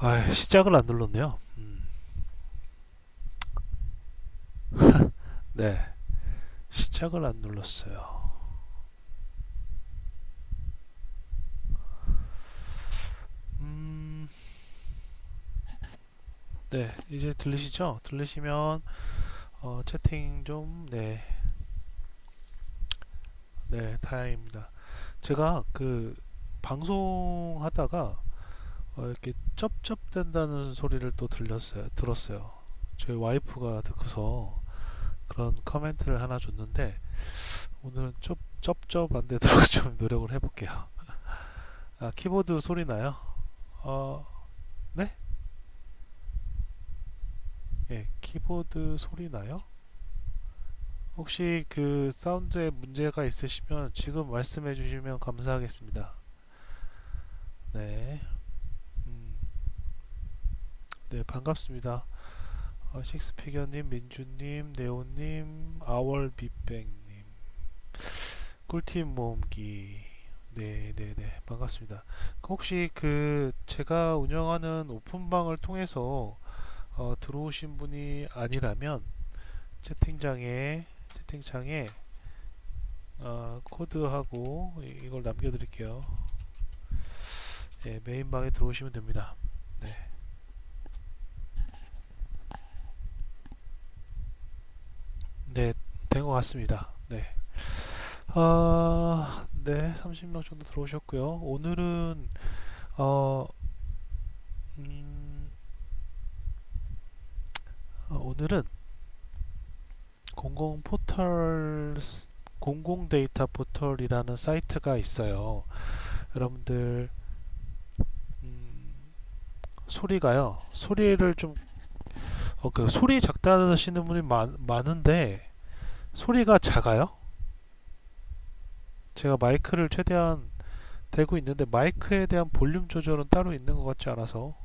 아, 시작을 안 눌렀네요. 네, 시작을 안 눌렀어요. 음, 네, 이제 들리시죠? 들리시면 채팅 좀, 네, 네, 다행입니다. 제가 그 방송하다가 이렇게 쩝쩝댄다는 소리를 또 들었어요. 저희 와이프가 듣고서 그런 커멘트를 하나 줬는데 오늘은 쩝쩝 안 되도록 좀 노력을 해볼게요. 아, 키보드 소리 나요? 어, 네? 예, 키보드 소리 나요? 혹시 그 사운드에 문제가 있으시면 지금 말씀해 주시면 감사하겠습니다. 네, 음, 네, 반갑습니다. 식스피겨님, 민주님, 네오님, 아월비백님, 꿀팀 모음기. 네, 네, 네, 반갑습니다. 혹시 그 제가 운영하는 오픈방을 통해서 들어오신 분이 아니라면 채팅창에 코드하고 이걸 남겨드릴게요. 네, 메인방에 들어오시면 됩니다. 네, 네, 된 것 같습니다. 네, 네, 30명 정도 들어오셨고요. 오늘은 어, 음, 오늘은 공공 포털 공공 데이터 포털이라는 사이트가 있어요. 여러분들 음, 소리가요. 소리를 좀 그 소리 작다 하시는 분이 많은데 소리가 작아요. 제가 마이크를 최대한 대고 있는데 마이크에 대한 볼륨 조절은 따로 있는 것 같지 않아서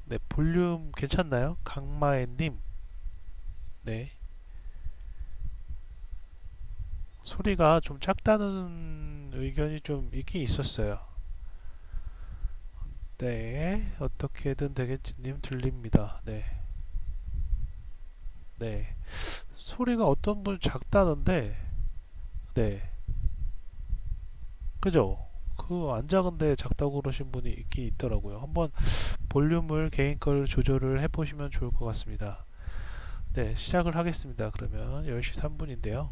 네, 볼륨 괜찮나요? 강마애님. 네, 소리가 좀 작다는 의견이 좀 있긴 있었어요. 네, 어떻게든 되겠지님 들립니다. 네, 네, 소리가 어떤 분 작다는데 네, 그죠? 그 안 작은데 작다고 그러신 분이 있긴 있더라고요. 한번 볼륨을 개인 걸 조절을 해보시면 좋을 것 같습니다. 네, 시작을 하겠습니다. 그러면 10시 3분인데요.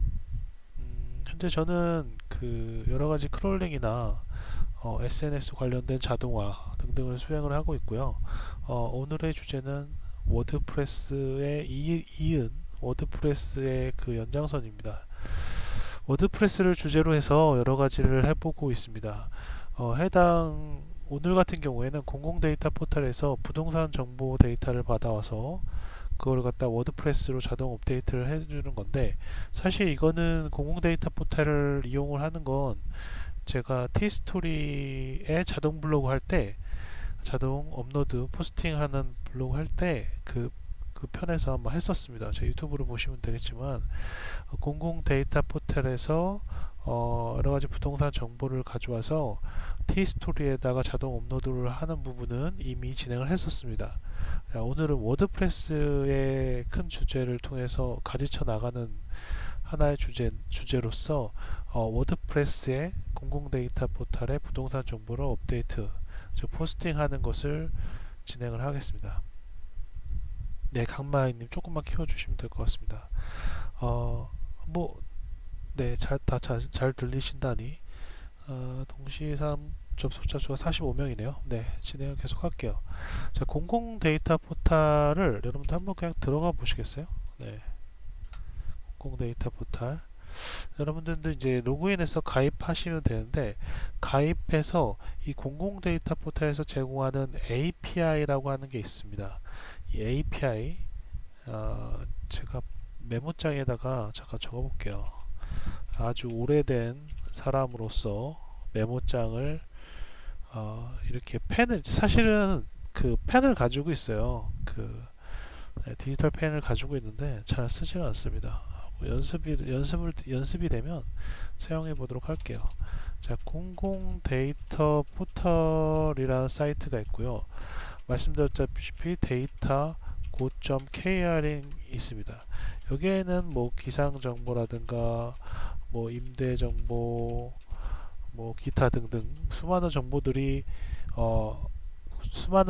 현재 저는 그 여러 가지 크롤링이나 SNS 관련된 자동화 등등을 수행을 하고 있고요. 오늘의 주제는 워드프레스에 이은 워드프레스의 그 연장선입니다. 워드프레스를 주제로 해서 여러 가지를 해보고 있습니다. 오늘 같은 경우에는 공공 데이터 포털에서 부동산 정보 데이터를 받아와서 그걸 갖다 워드프레스로 자동 업데이트를 해주는 건데 사실 이거는 공공 데이터 포털을 이용을 하는 건 제가 티스토리에 자동 블로그 할 때 자동 업로드 포스팅하는 블로그 할 때 그 편에서 한번 했었습니다. 제 유튜브로 보시면 되겠지만 공공 데이터 포털에서 여러 가지 부동산 정보를 가져와서 티스토리에다가 자동 업로드를 하는 부분은 이미 진행을 했었습니다. 오늘은 워드프레스의 큰 주제를 통해서 가지쳐 나가는 하나의 주제로서 워드프레스의 공공 데이터 포털의 부동산 정보를 업데이트, 즉 포스팅하는 것을 진행을 하겠습니다. 네, 강마이님 조금만 키워주시면 될 것 같습니다. 어, 뭐, 네, 잘 들리신다니. 동시에 접속자 수가 45명이네요. 네, 진행을 계속 할게요. 자, 공공 데이터 포털을 여러분들 한번 그냥 들어가 보시겠어요? 네, 공공 데이터 포털. 여러분들도 이제 로그인해서 가입하시면 되는데 가입해서 이 공공 데이터 포털에서 제공하는 API라고 하는 게 있습니다. 이 API 제가 메모장에다가 잠깐 적어볼게요. 아주 오래된 사람으로서 메모장을 이렇게 펜을 사실은 그 펜을 가지고 있어요. 디지털 펜을 가지고 있는데 잘 쓰지는 않습니다. 연습이 되면 사용해 보도록 할게요. 자, 공공 데이터 포털이라는 사이트가 있고요. 말씀드렸다시피 데이터 go.kr이 있습니다. 여기에는 뭐 기상 정보라든가 뭐 임대 정보, 뭐 기타 등등 수많은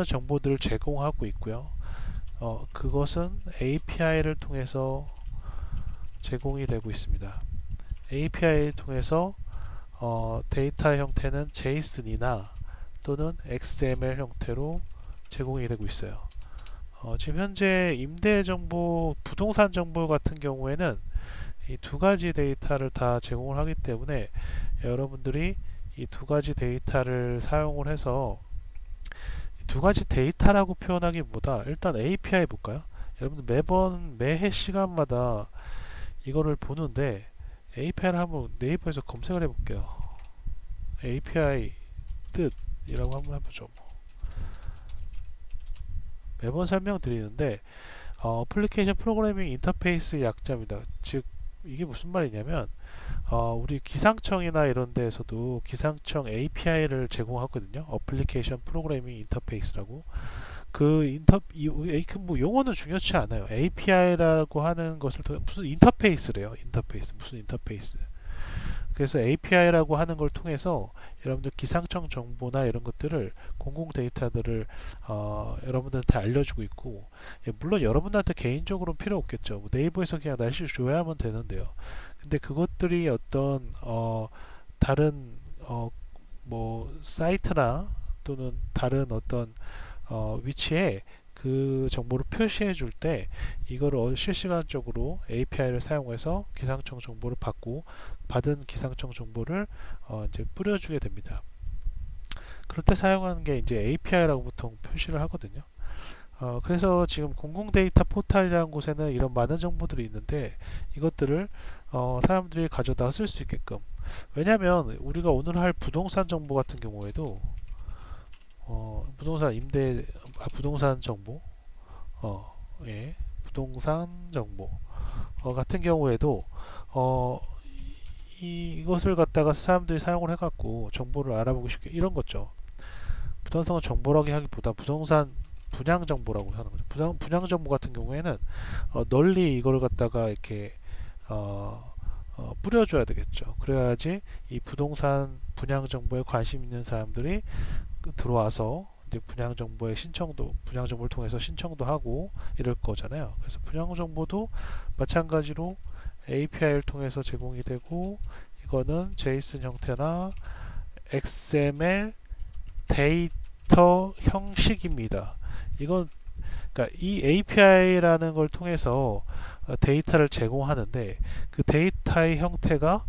정보들을 제공하고 있고요. 그것은 API를 통해서 제공이 되고 있습니다. API를 통해서 데이터 형태는 JSON이나 또는 XML 형태로 제공이 되고 있어요. 지금 현재 임대 정보, 부동산 정보 같은 경우에는 이 두 가지 데이터를 다 제공을 하기 때문에 여러분들이 이 두 가지 데이터를 사용을 해서 두 가지 데이터라고 표현하기보다 일단 API 볼까요? 여러분들 매해 시간마다 이거를 보는데 API를 한번 네이버에서 검색을 해볼게요. API 뜻이라고 한번 해보죠. 매번 설명드리는데 어플리케이션 프로그래밍 인터페이스 약자입니다. 즉 이게 무슨 말이냐면 우리 기상청이나 이런 데에서도 기상청 API를 제공하거든요. 어플리케이션 프로그래밍 인터페이스라고. 뭐 용어는 중요치 않아요. API라고 하는 것을 통해 무슨 인터페이스래요. 인터페이스 무슨 인터페이스. 그래서 API라고 하는 걸 통해서 여러분들 기상청 정보나 이런 것들을 공공 데이터들을 여러분들한테 알려주고 있고, 물론 여러분들한테 개인적으로는 필요 없겠죠. 뭐 네이버에서 그냥 날씨 조회하면 되는데요. 근데 그것들이 어떤 다른 뭐 사이트나 또는 다른 어떤 위치에 그 정보를 표시해 줄 때 이거를 실시간적으로 API를 사용해서 기상청 정보를 받고 받은 기상청 정보를 이제 뿌려주게 됩니다. 그럴 때 사용하는 게 이제 API라고 보통 표시를 하거든요. 그래서 지금 공공 데이터 포털이라는 곳에는 이런 많은 정보들이 있는데 이것들을 사람들이 가져다 쓸 수 있게끔, 왜냐하면 우리가 오늘 할 부동산 정보 같은 경우에도 부동산 정보, 예, 부동산 정보 같은 경우에도 이것을 갖다가 사람들이 사용을 해갖고 정보를 알아보고 싶게 이런 거죠. 부동산 정보라고 하기보다 부동산 분양 정보라고 하는 거죠. 분양 정보 같은 경우에는 널리 이걸 갖다가 이렇게 뿌려줘야 되겠죠. 그래야지 이 부동산 분양 정보에 관심 있는 사람들이 들어와서 이제 분양 정보를 통해서 신청도 하고 이럴 거잖아요. 그래서 분양 정보도 마찬가지로 API를 통해서 제공이 되고, 이거는 JSON 형태나 XML 데이터 형식입니다. 이건 그러니까 이 API라는 걸 통해서 데이터를 제공하는데 그 데이터의 형태입니다.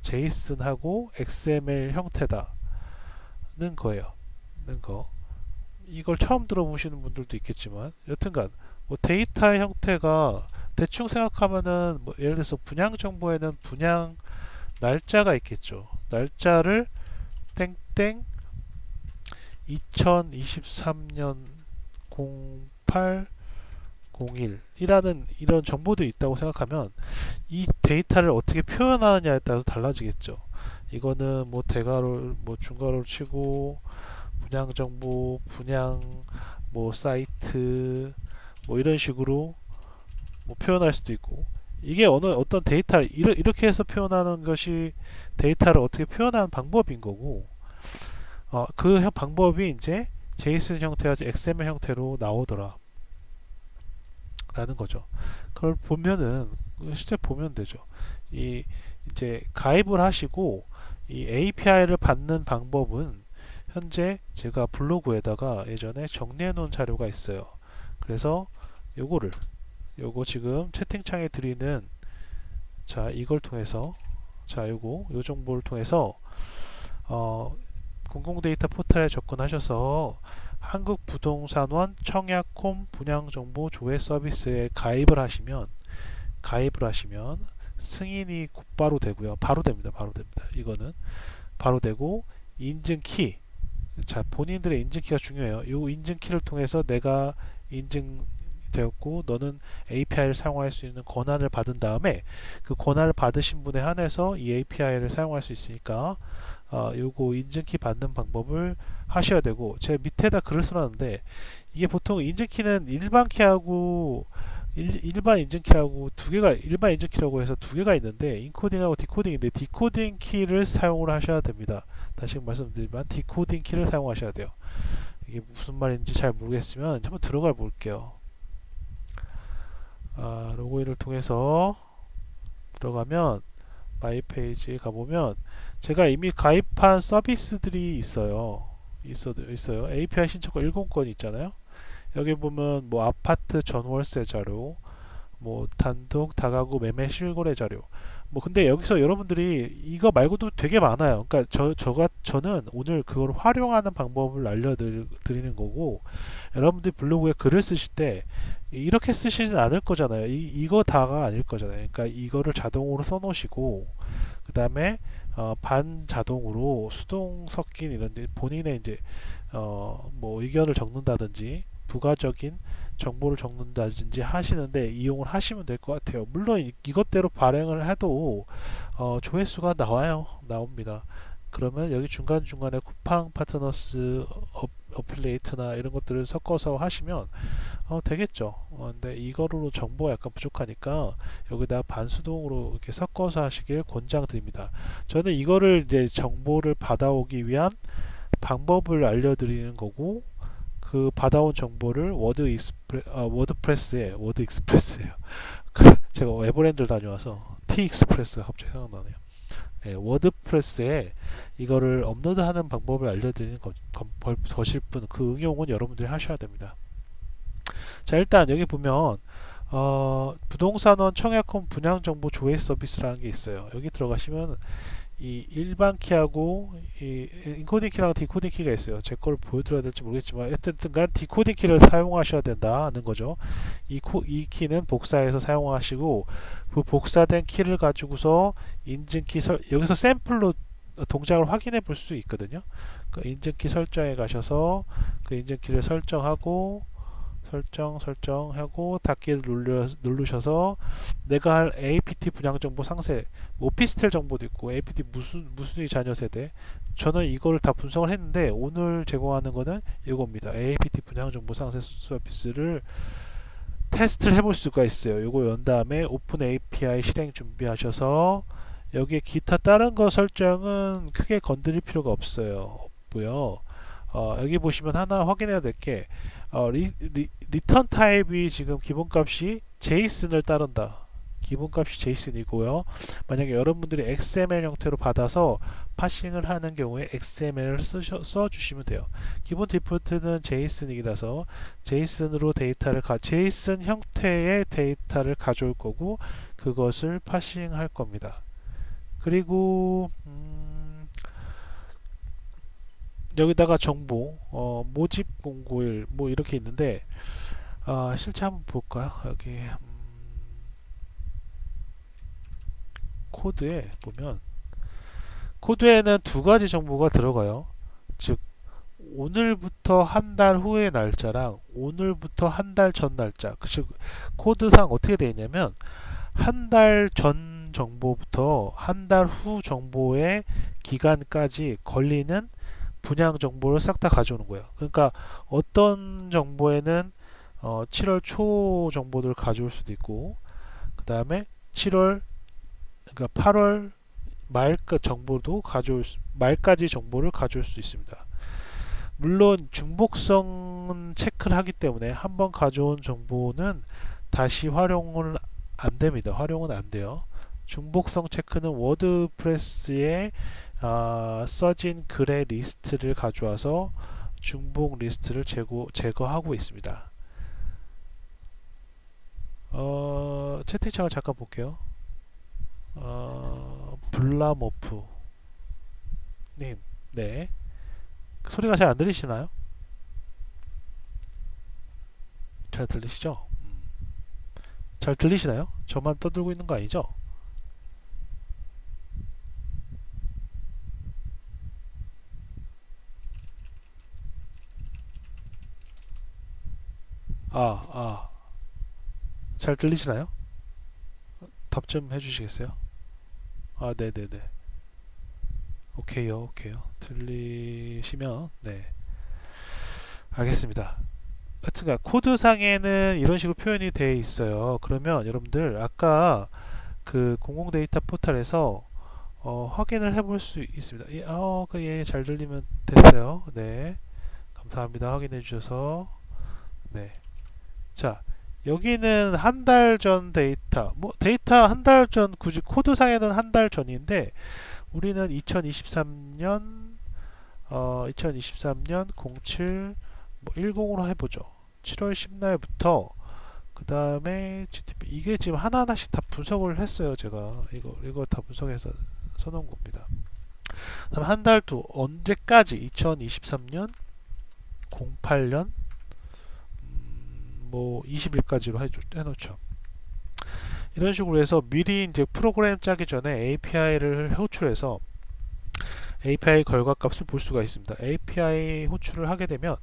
JSON하고 XML 형태다. 는 거예요. 는 거. 이걸 처음 들어보시는 분들도 있겠지만, 여튼간 뭐 데이터의 형태가 대충 생각하면은 뭐 예를 들어서 분양 정보에는 분양 날짜가 있겠죠. 날짜를 땡땡 2023년 0801이라는 이런 정보도 있다고 생각하면 이 데이터를 어떻게 표현하느냐에 따라서 달라지겠죠. 이거는 뭐 대괄호, 뭐 중괄호를 치고 분양 정보, 분양 뭐 사이트 뭐 이런 식으로 뭐 표현할 수도 있고, 이게 어떤 데이터를 이렇게 해서 표현하는 것이 데이터를 어떻게 표현하는 방법인 거고, 그 방법이 이제 JSON 형태와 XML 형태로 나오더라 라는 거죠. 그걸 보면은 실제 보면 되죠. 이제 가입을 하시고 이 API를 받는 방법은 현재 제가 블로그에다가 예전에 정리해 놓은 자료가 있어요. 그래서 요거 지금 채팅창에 드리는, 자, 이걸 통해서, 자, 요 정보를 통해서 공공데이터 포털에 접근하셔서 한국부동산원 청약홈 분양정보 조회 서비스에 가입을 하시면 승인이 곧바로 되고요. 바로 됩니다. 이거는 바로 되고, 인증키, 자, 본인들의 인증키가 중요해요. 이 인증키를 통해서 내가 되었고 너는 API를 사용할 수 있는 권한을 받은 다음에 그 권한을 받으신 분에 한해서 이 API를 사용할 수 있으니까 요거 인증키 받는 방법을 하셔야 되고, 제 밑에다 글을 써놨는데 이게 보통 인증키는 일반 키하고 일반 인증키라고 두 개가, 일반 인증키라고 해서 두 개가 있는데 인코딩하고 디코딩인데 디코딩 키를 사용을 하셔야 됩니다. 다시 말씀드리면 디코딩 키를 사용하셔야 돼요. 이게 무슨 말인지 잘 모르겠으면 한번 들어가 볼게요. 로그인을 통해서 들어가면 마이 페이지에 가보면 제가 이미 가입한 서비스들이 있어요. API 신청권 7건 있잖아요. 여기 보면 뭐 아파트 전월세 자료, 뭐 단독 다가구 매매 실거래 자료. 뭐 근데 여기서 여러분들이 이거 말고도 되게 많아요. 그러니까 저는 오늘 그걸 활용하는 방법을 알려드리는 거고, 여러분들이 블로그에 글을 쓰실 때 이렇게 쓰시진 않을 거잖아요. 이거 다가 아닐 거잖아요. 그러니까 이거를 자동으로 써놓으시고 그 다음에 반자동으로 수동 섞인 이런 본인의 이제 뭐 의견을 적는다든지 부가적인 정보를 적는다든지 하시는데 이용을 하시면 될 것 같아요. 물론 이것대로 발행을 해도 조회수가 나옵니다. 그러면 여기 중간중간에 쿠팡 파트너스 어플리에이트나 이런 것들을 섞어서 하시면 되겠죠. 근데 이거로 정보가 약간 부족하니까 여기다 반수동으로 이렇게 섞어서 하시길 권장드립니다. 저는 이거를 이제 정보를 받아오기 위한 방법을 알려드리는 거고, 그 받아온 정보를 워드 익스프레스예요. 제가 에버랜드를 다녀와서 T 익스프레스가 갑자기 생각나네요. 네, 워드프레스에 이거를 업로드하는 방법을 알려드리는 것일 뿐, 그 응용은 여러분들이 하셔야 됩니다. 자, 일단 여기 보면 부동산원 청약홈 분양정보 조회 서비스라는 게 있어요. 여기 들어가시면 이 일반 키하고 이 인코딩 키랑 디코딩 키가 있어요. 제 거를 보여드려야 될지 모르겠지만 어쨌든간 디코딩 키를 사용하셔야 된다는 거죠. 이 키는 복사해서 사용하시고 그 복사된 키를 가지고서 인증키 여기서 샘플로 동작을 확인해 볼 수 있거든요. 그 인증키 설정에 가셔서 그 인증키를 설정하고 설정하고 닫기를 누르셔서 내가 할 APT 분양 정보 상세, 오피스텔 정보도 있고 APT 무순위 자녀 세대, 저는 이거를 다 분석을 했는데 오늘 제공하는 거는 이겁니다. APT 분양 정보 상세 서비스를 테스트를 해볼 수가 있어요. 이거 연 다음에 오픈 API 실행 준비하셔서 여기에 기타 다른 거 설정은 크게 건드릴 필요가 없고요. 여기 보시면 하나 확인해야 될 게 리턴 타입이 지금 기본값이 제이슨을 따른다. 기본값이 제이슨이고요. 만약에 여러분들이 XML 형태로 받아서 파싱을 하는 경우에 XML을 써주시면 돼요. 기본 디폴트는 제이슨이라서 제이슨으로 제이슨 형태의 데이터를 가져올 거고 그것을 파싱할 겁니다. 그리고 여기다가 정보 모집 공고일 뭐 이렇게 있는데 실제 한번 볼까요? 여기 코드에 보면 코드에는 두 가지 정보가 들어가요. 즉 오늘부터 한 달 후의 날짜랑 오늘부터 한 달 전 날짜. 즉 코드상 어떻게 되어 있냐면 한 달 전 정보부터 한 달 후 정보의 기간까지 걸리는 분양 정보를 싹 다 가져오는 거예요. 그러니까 어떤 정보에는 7월 초 정보들을 가져올 수도 있고, 그 다음에 7월, 그러니까 8월 말까지 정보를 가져올 수 있습니다. 물론 중복성 체크를 하기 때문에 한번 가져온 정보는 다시 활용은 안 됩니다. 활용은 안 돼요. 중복성 체크는 워드프레스에 써진 글의 리스트를 가져와서 중복 리스트를 제거하고 있습니다. 채팅창을 잠깐 볼게요. 블라모프 님, 네, 소리가 잘 안 들리시나요? 잘 들리시죠? 잘 들리시나요? 저만 떠들고 있는 거 아니죠? 아, 잘 들리시나요? 답 좀 해주시겠어요? 아, 네네네. 오케이요, 오케이요. 들리시면, 네. 알겠습니다. 하여튼간 코드상에는 이런 식으로 표현이 되어 있어요. 그러면 여러분들 아까 그 공공 데이터 포털에서 확인을 해볼 수 있습니다. 예, 잘 들리면 됐어요. 네, 감사합니다. 확인해 주셔서. 네, 자, 여기는 한 달 전 데이터. 뭐 데이터 한 달 전, 굳이 코드상에는 한 달 전인데 우리는 2023년 2023년 07 10으로 해보죠. 7월 10날부터 그 다음에 GTP 이게 지금 하나하나씩 다 분석을 했어요. 제가 이거 다 분석해서 써놓은 겁니다. 그다음 한 달 두 언제까지 2023년 08년 뭐 20일까지로 해놓죠. 이런 식으로 해서 미리 이제 프로그램 짜기 전에 API를 호출해서 API 결과값을 볼 수가 있습니다. API 호출을 하게 되면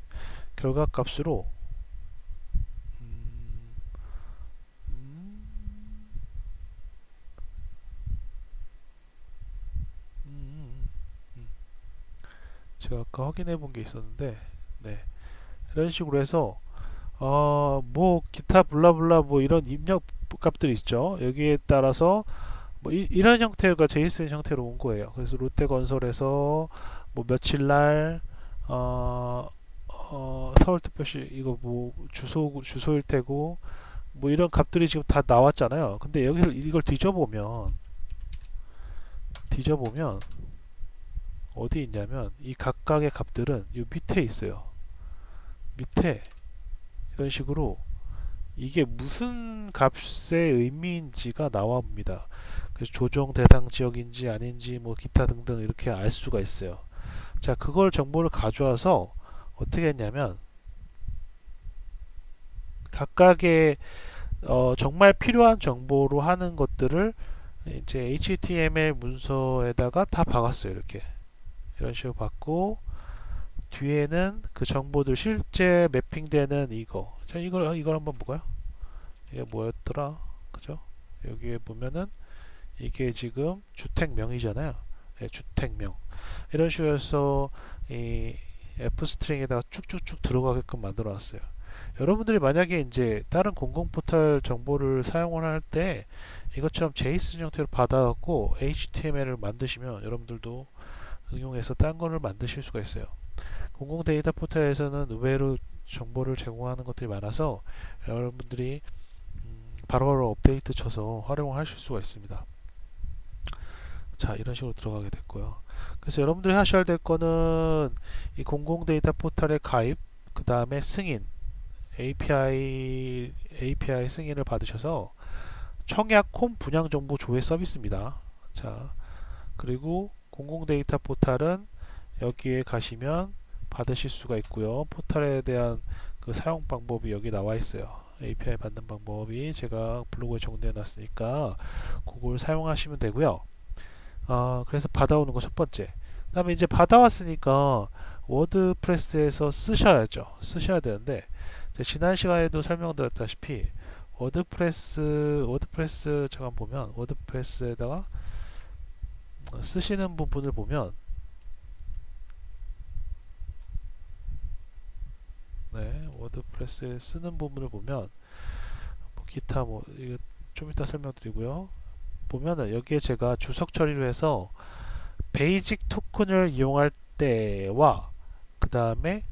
결과값으로 제가 아까 확인해 본 게 있었는데, 네, 이런 식으로 해서 뭐 기타 블라블라 뭐 이런 입력 값들이 있죠. 여기에 따라서 뭐 이런 형태가 JSON 형태로 온 거예요. 그래서 롯데건설에서 뭐 며칠 날 서울특별시 이거 뭐 주소일 테고 뭐 이런 값들이 지금 다 나왔잖아요. 근데 여기를 이걸 뒤져보면 어디 있냐면 이 각각의 값들은 이 밑에 있어요. 밑에 이런 식으로 이게 무슨 값의 의미인지가 나옵니다. 그래서 조정 대상 지역인지 아닌지 뭐 기타 등등 이렇게 알 수가 있어요. 자, 그걸 정보를 가져와서 어떻게 했냐면 각각의 정말 필요한 정보로 하는 것들을 이제 HTML 문서에다가 다 박았어요. 이렇게 이런 식으로 박고 뒤에는 그 정보들 실제 매핑되는 이거. 자, 이걸 한번 볼까요? 이게 뭐였더라? 그죠? 여기에 보면은 이게 지금 주택명이잖아요. 네, 주택명. 이런 식으로 해서 이 F 스트링에다가 쭉쭉쭉 들어가게끔 만들어 놨어요. 여러분들이 만약에 이제 다른 공공 포털 정보를 사용을 할 때 이것처럼 JSON 형태로 받아갖고 HTML을 만드시면 여러분들도 응용해서 딴 거를 만드실 수가 있어요. 공공 데이터 포털에서는 의외로 정보를 제공하는 것들이 많아서 여러분들이 바로바로 업데이트 쳐서 활용을 하실 수가 있습니다. 자, 이런 식으로 들어가게 됐고요. 그래서 여러분들이 하셔야 될 거는 이 공공 데이터 포털의 가입, 그 다음에 승인, API 승인을 받으셔서 청약 홈 분양 정보 조회 서비스입니다. 자, 그리고 공공 데이터 포털은 여기에 가시면 받으실 수가 있고요. 포털에 대한 그 사용 방법이 여기 나와 있어요. API 받는 방법이 제가 블로그에 정리해 놨으니까 그걸 사용하시면 되고요. 그래서 받아오는 거 첫 번째. 그 다음에 이제 받아왔으니까 워드프레스에서 쓰셔야 되는데 지난 시간에도 설명드렸다시피 워드프레스 잠깐 보면 워드프레스에다가 쓰시는 부분을 보면 네, 워드프레스에 쓰는 부분을 보면 뭐 기타 뭐 이거 좀 이따 설명드리고요. 보면은 여기에 제가 주석 처리를 해서 베이직 토큰을 이용할 때와 그 다음에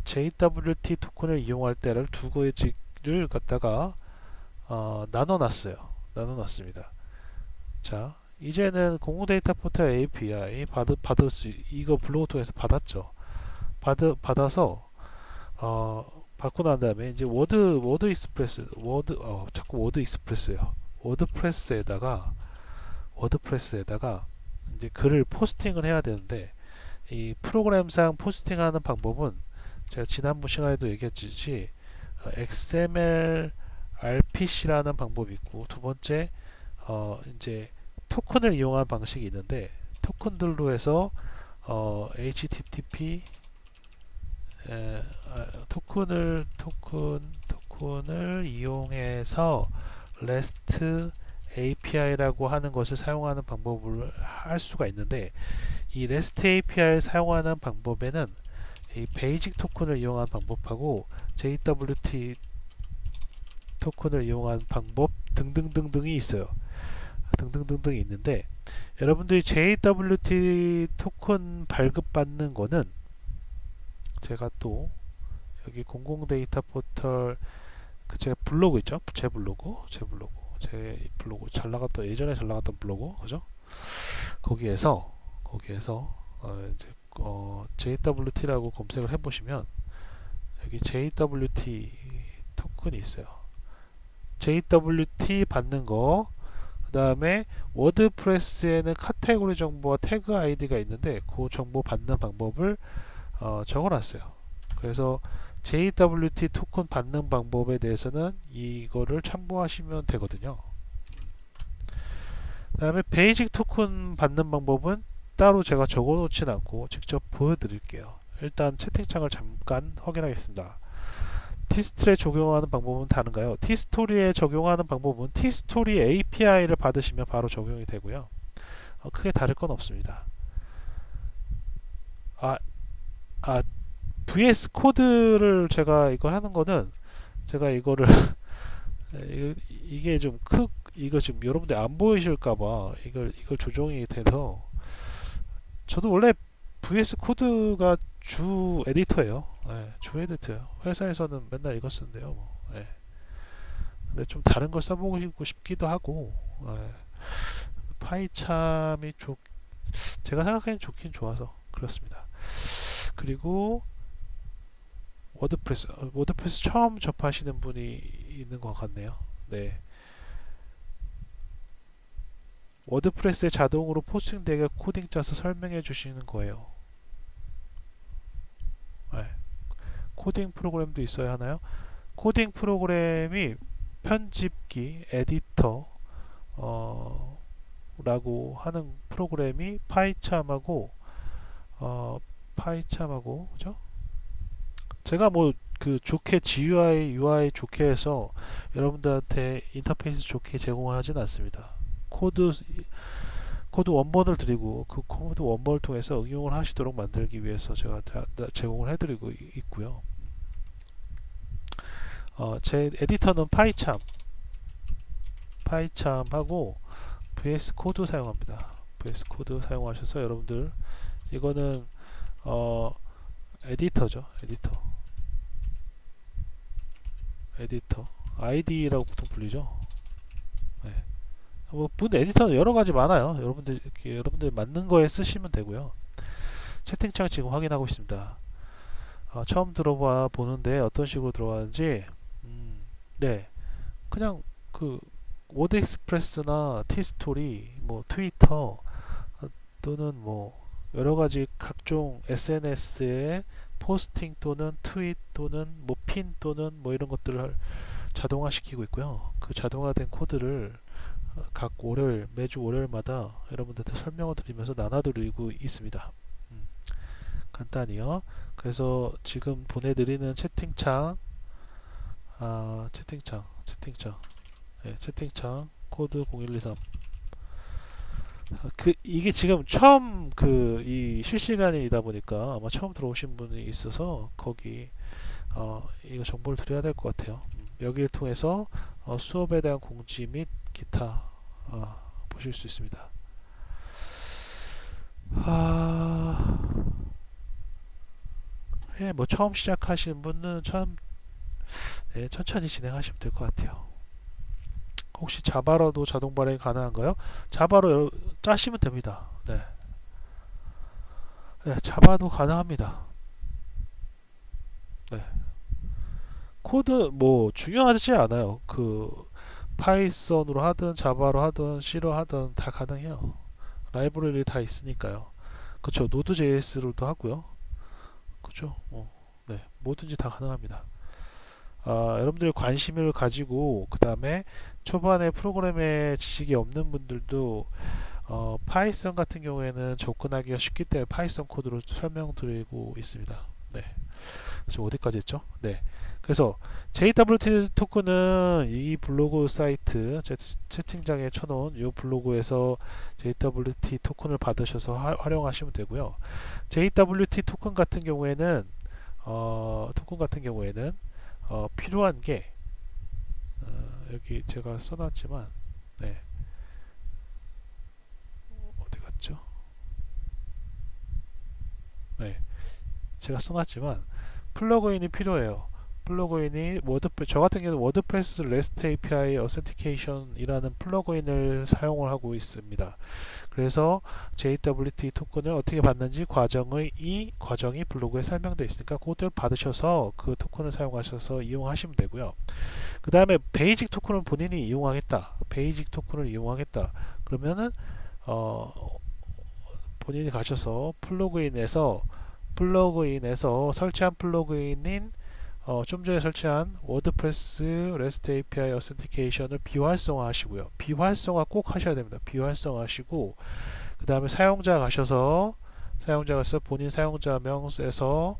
JWT 토큰을 이용할 때를 두 가지를 갖다가 나눠놨습니다. 자, 이제는 공공 데이터 포털 API 받을 수 이거 블로그 통해서 받았죠. 받아서 받고 난 다음에 이제 워드 익스프레스 자꾸 워드 익스프레스요. 워드프레스에다가 이제 글을 포스팅을 해야 되는데 이 프로그램상 포스팅하는 방법은 제가 지난번 시간에도 얘기했듯이 XML RPC라는 방법이 있고 두 번째 이제 토큰을 이용한 방식이 있는데 토큰들로 해서 HTTP 토큰 토큰을 이용해서 REST API라고 하는 것을 사용하는 방법을 할 수가 있는데, 이 REST API를 사용하는 방법에는 이 베이직 토큰을 이용한 방법하고 JWT 토큰을 이용한 방법 등등등등이 있어요. 등등등등이 있는데, 여러분들이 JWT 토큰 발급받는 거는 제가 또 여기 공공 데이터 포털 그 제가 블로그 있죠? 제 블로그 잘 나갔던 예전에 잘 나갔던 블로그 그죠? 거기에서 이제 JWT라고 검색을 해보시면 여기 JWT 토큰이 있어요. JWT 받는 거, 그 다음에 워드프레스에는 카테고리 정보와 태그 아이디가 있는데 그 정보 받는 방법을 적어놨어요. 그래서 JWT 토큰 받는 방법에 대해서는 이거를 참고하시면 되거든요. 그 다음에 베이직 토큰 받는 방법은 따로 제가 적어 놓진 않고 직접 보여드릴게요. 일단 채팅창을 잠깐 확인하겠습니다. 티스토리에 적용하는 방법은 다른가요? 티스토리에 적용하는 방법은 티스토리 API를 받으시면 바로 적용이 되고요. 크게 다를 건 없습니다. VS 코드를 제가 이거 하는 거는 제가 이거를 이게 좀 이거 지금 여러분들 안 보이실까봐 이걸 조정이 돼서, 저도 원래 VS 코드가 주 에디터예요. 네, 주 에디터예요. 회사에서는 맨날 이거 쓰는데요. 뭐. 네. 근데 좀 다른 걸 써보고 싶기도 하고, 네. 파이참이 제가 생각하기엔 좋긴 좋아서 그렇습니다. 그리고 워드프레스 처음 접하시는 분이 있는 것 같네요. 네. 워드프레스에 자동으로 포스팅되게 코딩 짜서 설명해 주시는 거예요. 네. 코딩 프로그램도 있어야 하나요? 코딩 프로그램이 편집기, 에디터 라고 하는 프로그램이 파이참하고 그죠? 제가 뭐 그 좋게 GUI, UI 좋게 해서 여러분들한테 인터페이스 좋게 제공하진 않습니다. 코드 원본을 드리고 그 코드 원본을 통해서 응용을 하시도록 만들기 위해서 제가 제공을 해드리고 있고요. 제 에디터는 파이참하고 VS 코드 사용합니다. VS 코드 사용하셔서 여러분들 이거는 에디터죠. 에디터 ID라고 보통 불리죠. 네. 뭐 에디터는 여러 가지 많아요. 여러분들 맞는 거에 쓰시면 되고요. 채팅창 지금 확인하고 있습니다. 처음 들어봐 보는데 어떤 식으로 들어가는지, 네, 그냥 그 워드 익스프레스나 티스토리, 뭐 트위터 또는 뭐 여러 가지 각종 SNS에 포스팅 또는 트윗 또는 뭐 핀 또는 뭐 이런 것들을 자동화 시키고 있고요. 그 자동화된 코드를 매주 월요일마다 여러분들한테 설명을 드리면서 나눠드리고 있습니다. 간단히요. 그래서 지금 보내드리는 채팅창 코드 0123, 이게 지금 처음 이 실시간이다 보니까 아마 처음 들어오신 분이 있어서 거기 이거 정보를 드려야 될 것 같아요. 여기를 통해서 수업에 대한 공지 및 기타 보실 수 있습니다. 뭐 처음 시작하시는 분은 천천히 진행하시면 될 것 같아요. 혹시 자바로도 자동 발행이 가능한가요? 자바로 짜시면 됩니다. 네. 자바도 가능합니다. 네. 코드 뭐 중요하지 않아요. 파이썬으로 하든 자바로 하든 C로 하든 다 가능해요. 라이브러리 다 있으니까요. 그쵸. 노드.js로도 하고요. 그쵸. 네. 뭐든지 다 가능합니다. 여러분들이 관심을 가지고 그 다음에 초반에 프로그램의 지식이 없는 분들도 파이썬 같은 경우에는 접근하기가 쉽기 때문에 파이썬 코드로 설명드리고 있습니다. 네. 지금 어디까지 했죠? 네. 그래서 JWT 토큰은 이 블로그 사이트 채팅장에 쳐놓은 이 블로그에서 JWT 토큰을 받으셔서 활용하시면 되고요. JWT 토큰 같은 경우에는 필요한 게 여기 제가 써놨지만 네, 어디 갔죠? 네, 제가 써놨지만 플러그인이 필요해요. 플러그인이 저 같은 경우는 워드프레스 REST API Authentication이라는 플러그인을 사용을 하고 있습니다. 그래서 JWT 토큰을 어떻게 받는지 이 과정이 블로그에 설명되어 있으니까 그것을 받으셔서 그 토큰을 사용하셔서 이용하시면 되고요. 그 다음에 베이직 토큰을 본인이 이용하겠다. 베이직 토큰을 이용하겠다. 그러면은 본인이 가셔서 플러그인에서 설치한 플러그인인 좀 전에 설치한 워드프레스 REST API Authentication을 비활성화 하시고요. 비활성화 꼭 하셔야 됩니다. 비활성화 하시고 그 다음에 사용자가 가서 본인 사용자명에서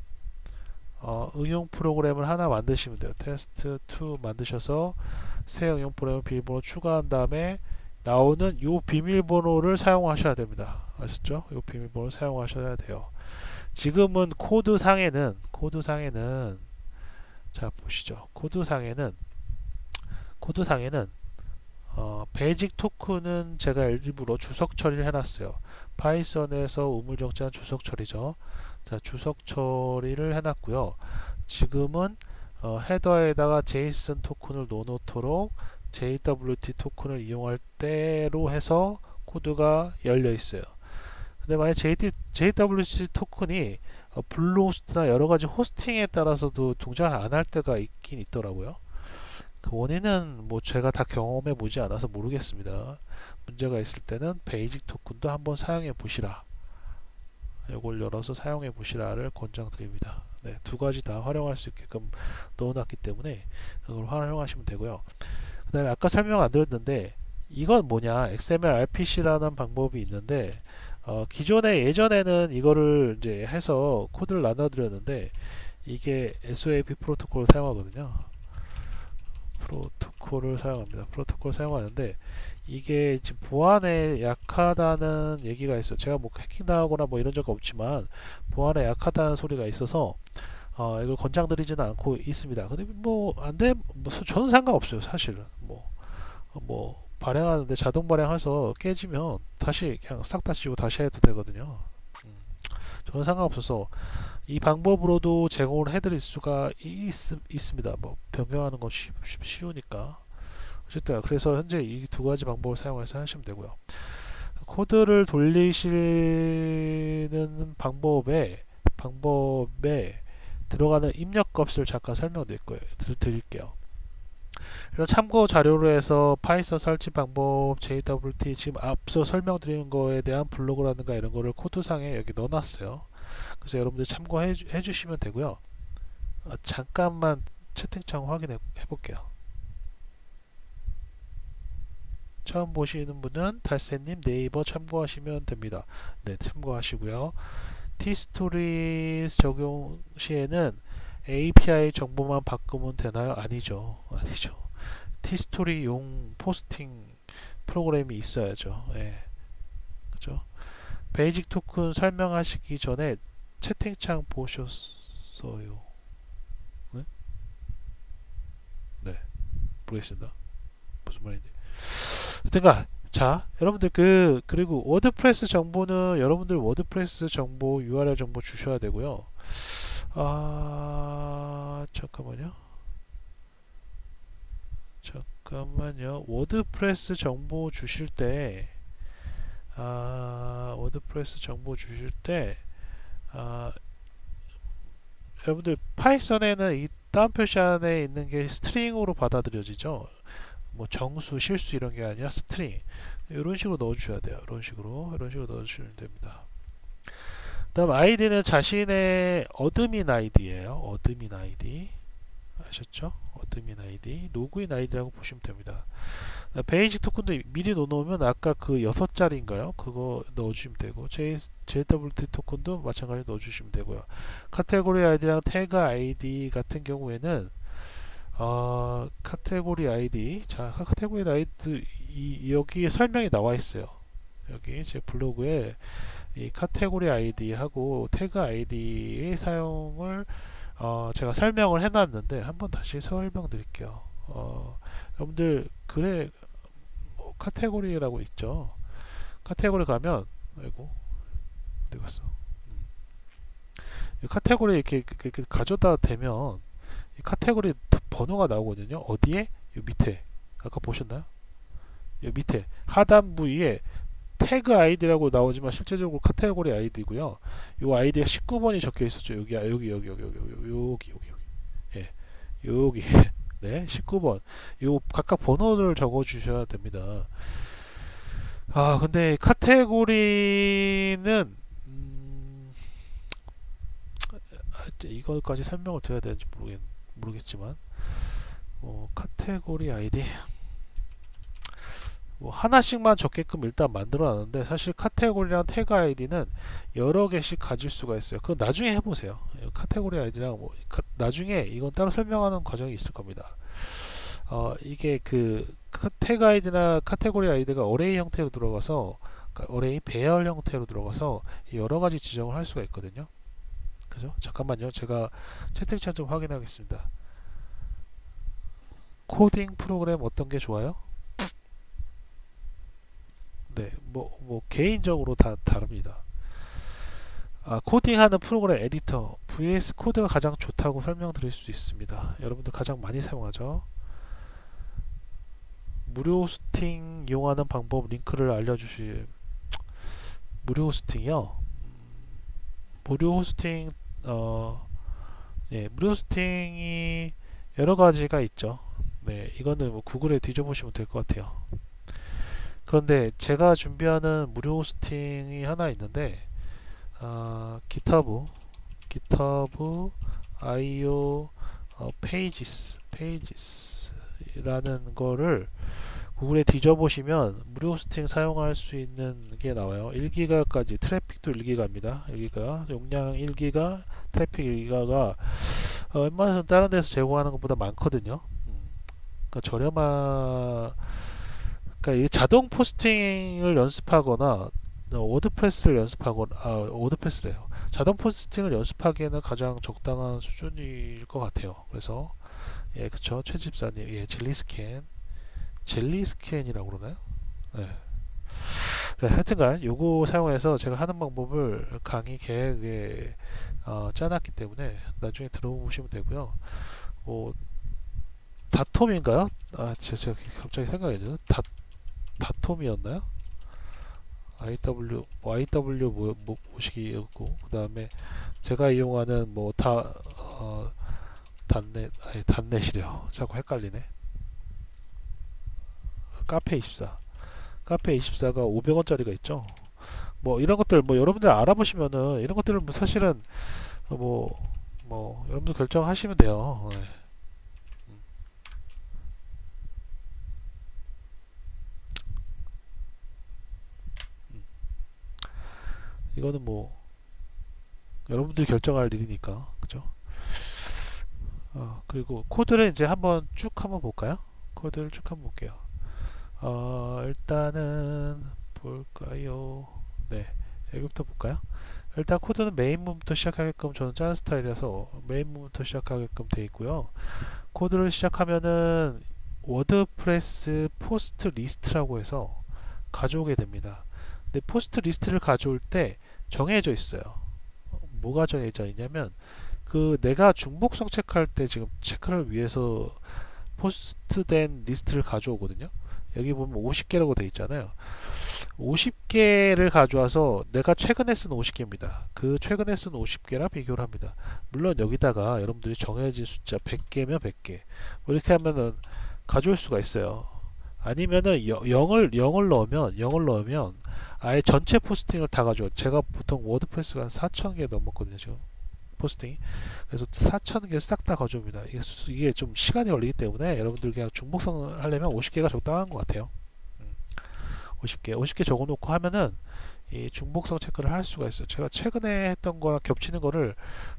응용 프로그램을 하나 만드시면 돼요. 테스트2 만드셔서 새 응용 프로그램 비밀번호 추가한 다음에 나오는 요 비밀번호를 사용하셔야 됩니다. 아셨죠? 요 비밀번호 사용하셔야 돼요. 지금은 코드상에는 자 보시죠. 코드상에는 베이직 토큰은 제가 일부러 주석 처리를 해놨어요. 파이썬에서 우물정자한 주석 처리죠. 자, 주석 처리를 해놨고요. 지금은 헤더에다가 제이슨 토큰을 넣어놓도록 JWT 토큰을 이용할 때로 해서 코드가 열려 있어요. 근데 만약 JWT 토큰이 블루호스트나 여러가지 호스팅에 따라서도 동작을 안 할 때가 있긴 있더라고요. 그 원인은 뭐 제가 다 경험해 보지 않아서 모르겠습니다. 문제가 있을 때는 베이직 토큰도 한번 사용해 보시라. 이걸 열어서 사용해 보시라를 권장드립니다. 네, 두 가지 다 활용할 수 있게끔 넣어놨기 때문에 그걸 활용하시면 되고요. 그 다음에 아까 설명 안 드렸는데 이건 뭐냐, XML RPC라는 방법이 있는데 예전에는 이거를 이제 해서 코드를 나눠드렸는데 이게 SOAP 프로토콜을 사용하거든요. 프로토콜 사용하는데 이게 지금 보안에 약하다는 얘기가 있어요. 제가 뭐 해킹당하거나 뭐 이런 적 없지만 보안에 약하다는 소리가 있어서 이걸 권장드리지는 않고 있습니다. 근데 뭐 안돼, 뭐 저는 상관없어요. 사실은 뭐 발행하는데 자동 발행해서 깨지면 다시 그냥 싹 다 지우고 다시 해도 되거든요. 저는 상관없어서 이 방법으로도 제공을 해드릴 수가 있습니다. 뭐 변경하는 건 쉬우니까. 어쨌든 그래서 현재 이 두 가지 방법을 사용해서 하시면 되고요. 코드를 돌리시는 방법에 들어가는 입력 값을 잠깐 드릴게요. 그래서 참고 자료로 해서 파이썬 설치 방법, JWT 지금 앞서 설명드린 거에 대한 블로그라든가 이런 거를 코드상에 여기 넣어놨어요. 그래서 여러분들 참고해 주시면 되고요. 잠깐만 채팅창 확인해 볼게요. 처음 보시는 분은 달새님 네이버 참고하시면 됩니다. 네, 참고하시고요. T스토리스 적용 시에는 API 정보만 바꾸면 되나요? 아니죠. T스토리용 포스팅 프로그램이 있어야죠. 예. 그죠? 베이직 토큰 설명하시기 전에 채팅창 보셨어요? 네? 네. 모르겠습니다. 무슨 말인지. 그러니까 자, 여러분들 그리고 워드프레스 정보는 여러분들 워드프레스 정보 URL 정보 주셔야 되고요. 잠깐만요. 워드프레스 정보 주실 때 여러분들 파이썬에는 이 다운 표시 안에 있는 게 스트링으로 받아들여지죠. 뭐 정수, 실수 이런 게 아니라 스트링. 이런 식으로 넣어주셔야 돼요. 이런 식으로 넣어주시면 됩니다. 다음 아이디는 자신의 어드민 아이디예요. 어드민 아이디 아셨죠? 어드민 아이디, 로그인 아이디라고 보시면 됩니다. 베이직 토큰도 미리 넣어놓으면 아까 그 6자리인가요? 그거 넣어주시면 되고 JWT 토큰도 마찬가지로 넣어주시면 되고요. 카테고리 아이디랑 태그 아이디 같은 경우에는 카테고리 아이디. 자, 카테고리 아이디 여기에 설명이 나와 있어요. 여기 제 블로그에 이 카테고리 아이디하고 태그 아이디의 사용을 제가 설명을 해놨는데 한번 다시 설명드릴게요. 여러분들 글에 뭐 카테고리라고 있죠. 카테고리 가면 아이고 어디 갔어? 이 카테고리 이렇게 가져다 대면 이 카테고리 번호가 나오거든요. 어디에? 이 밑에 아까 보셨나요? 이 밑에 하단부 위에 태그 아이디라고 나오지만 실제적으로 카테고리 아이디고요. 이 아이디가 19번이 적혀 있었죠. 여기. 예. 여기. 네, 19번. 요 각각 번호를 적어 주셔야 됩니다. 근데 카테고리는 이거까지 설명을 드려야 되는지 모르겠지만 카테고리 아이디 뭐 하나씩만 적게끔 일단 만들어 놨는데 사실 카테고리랑 태그 아이디는 여러 개씩 가질 수가 있어요. 그거 나중에 해보세요. 카테고리 아이디랑 뭐 나중에 이건 따로 설명하는 과정이 있을 겁니다. 이게 그 태그 아이디나 카테고리 아이디가 어레이 형태로 들어가서 어레이 배열 형태로 들어가서 여러 가지 지정을 할 수가 있거든요. 그죠? 잠깐만요. 제가 채팅창 좀 확인하겠습니다. 코딩 프로그램 어떤 게 좋아요? 네, 뭐 개인적으로 다 다릅니다. 코딩하는 프로그램 에디터 VS 코드가 가장 좋다고 설명드릴 수 있습니다. 여러분들 가장 많이 사용하죠. 무료 호스팅 이용하는 방법 링크를 알려주실. 무료 호스팅이요? 무료 호스팅 무료 호스팅이 여러 가지가 있죠. 네, 이거는 뭐 구글에 뒤져보시면 될 것 같아요. 그런데 제가 준비하는 무료 호스팅이 하나 있는데 GitHub IO 페이지스라는 거를 구글에 뒤져보시면 무료 호스팅 사용할 수 있는 게 나와요. 1기가까지 트래픽도 1기가입니다. 1기가 용량 1기가 트래픽 1기가가 웬만해서 다른 데서 제공하는 것보다 많거든요. 그러니까 그러니까 이 자동 포스팅을 연습하거나 워드프레스를 연습하거나 워드프레스래요. 자동 포스팅을 연습하기에는 가장 적당한 수준일 것 같아요. 그래서 예, 그쵸. 최 집사님, 예, 젤리스캔이라고 그러나요? 네. 네, 하여튼간 요거 사용해서 제가 하는 방법을 강의 계획에 짜놨기 때문에 나중에 들어보시면 되고요. 다톰인가요? 제가 갑자기 생각이 안 나요. 다톰이었나요? IW 모시기였고 그 다음에 제가 이용하는 단넷이래요. 자꾸 헷갈리네. 카페24가 500원짜리가 있죠. 뭐 이런 것들 뭐 여러분들 알아보시면은 이런 것들은 뭐 사실은 여러분들 결정하시면 돼요. 네. 이거는 뭐 여러분들이 결정할 일이니까 그죠? 그리고 코드를 이제 한번 볼까요? 코드를 쭉 한번 볼게요. 일단은 볼까요? 네, 여기부터 볼까요? 일단 코드는 메인 문부터 시작하게끔 저는 짜는 스타일이라서 메인 문부터 시작하게끔 돼 있고요. 코드를 시작하면은 워드프레스 포스트 리스트라고 해서 가져오게 됩니다. 근데 포스트 리스트를 가져올 때 정해져 있어요. 뭐가 정해져 있냐면 내가 중복성 체크할 때 지금 체크를 위해서 포스트된 리스트를 가져오거든요. 여기 보면 50개라고 되어 있잖아요. 50개를 가져와서 내가 최근에 쓴 50개입니다. 그 최근에 쓴 50개랑 비교를 합니다. 물론 여기다가 여러분들이 정해진 숫자 100개면 100개 이렇게 하면은 가져올 수가 있어요. 아니면은 0을 넣으면 아예 전체 포스팅을 다 가져와요. 제가 보통 워드프레스가 한 4,000개 넘었거든요 지금 포스팅이. 그래서 4,000개 싹 다 가져옵니다. 이게 좀 시간이 걸리기 때문에 여러분들 그냥 중복성 하려면 50개가 적당한 것 같아요. 50개 적어놓고 하면은 이 중복성 체크를 할 수가 있어요. 제가 최근에 했던 거랑 겹치는 거를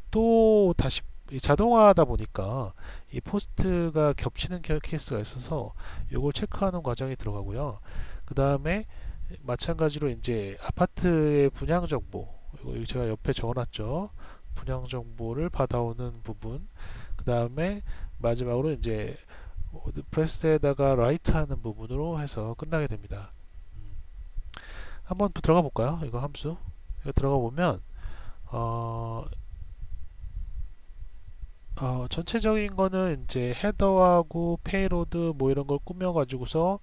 또 다시 이 자동화하다 보니까 이 포스트가 겹치는 케이스가 있어서 이걸 체크하는 과정이 들어가고요. 그 다음에 마찬가지로 이제 아파트의 분양 정보, 이거 제가 옆에 적어놨죠. 분양 정보를 받아오는 부분. 그 다음에 마지막으로 이제 워드프레스에다가 라이트하는 부분으로 해서 끝나게 됩니다. 한번 들어가 볼까요? 이거 함수. 이거 들어가 보면 어, 전체적인 거는 이제 헤더하고 페이로드 뭐 이런 걸 꾸며 가지고서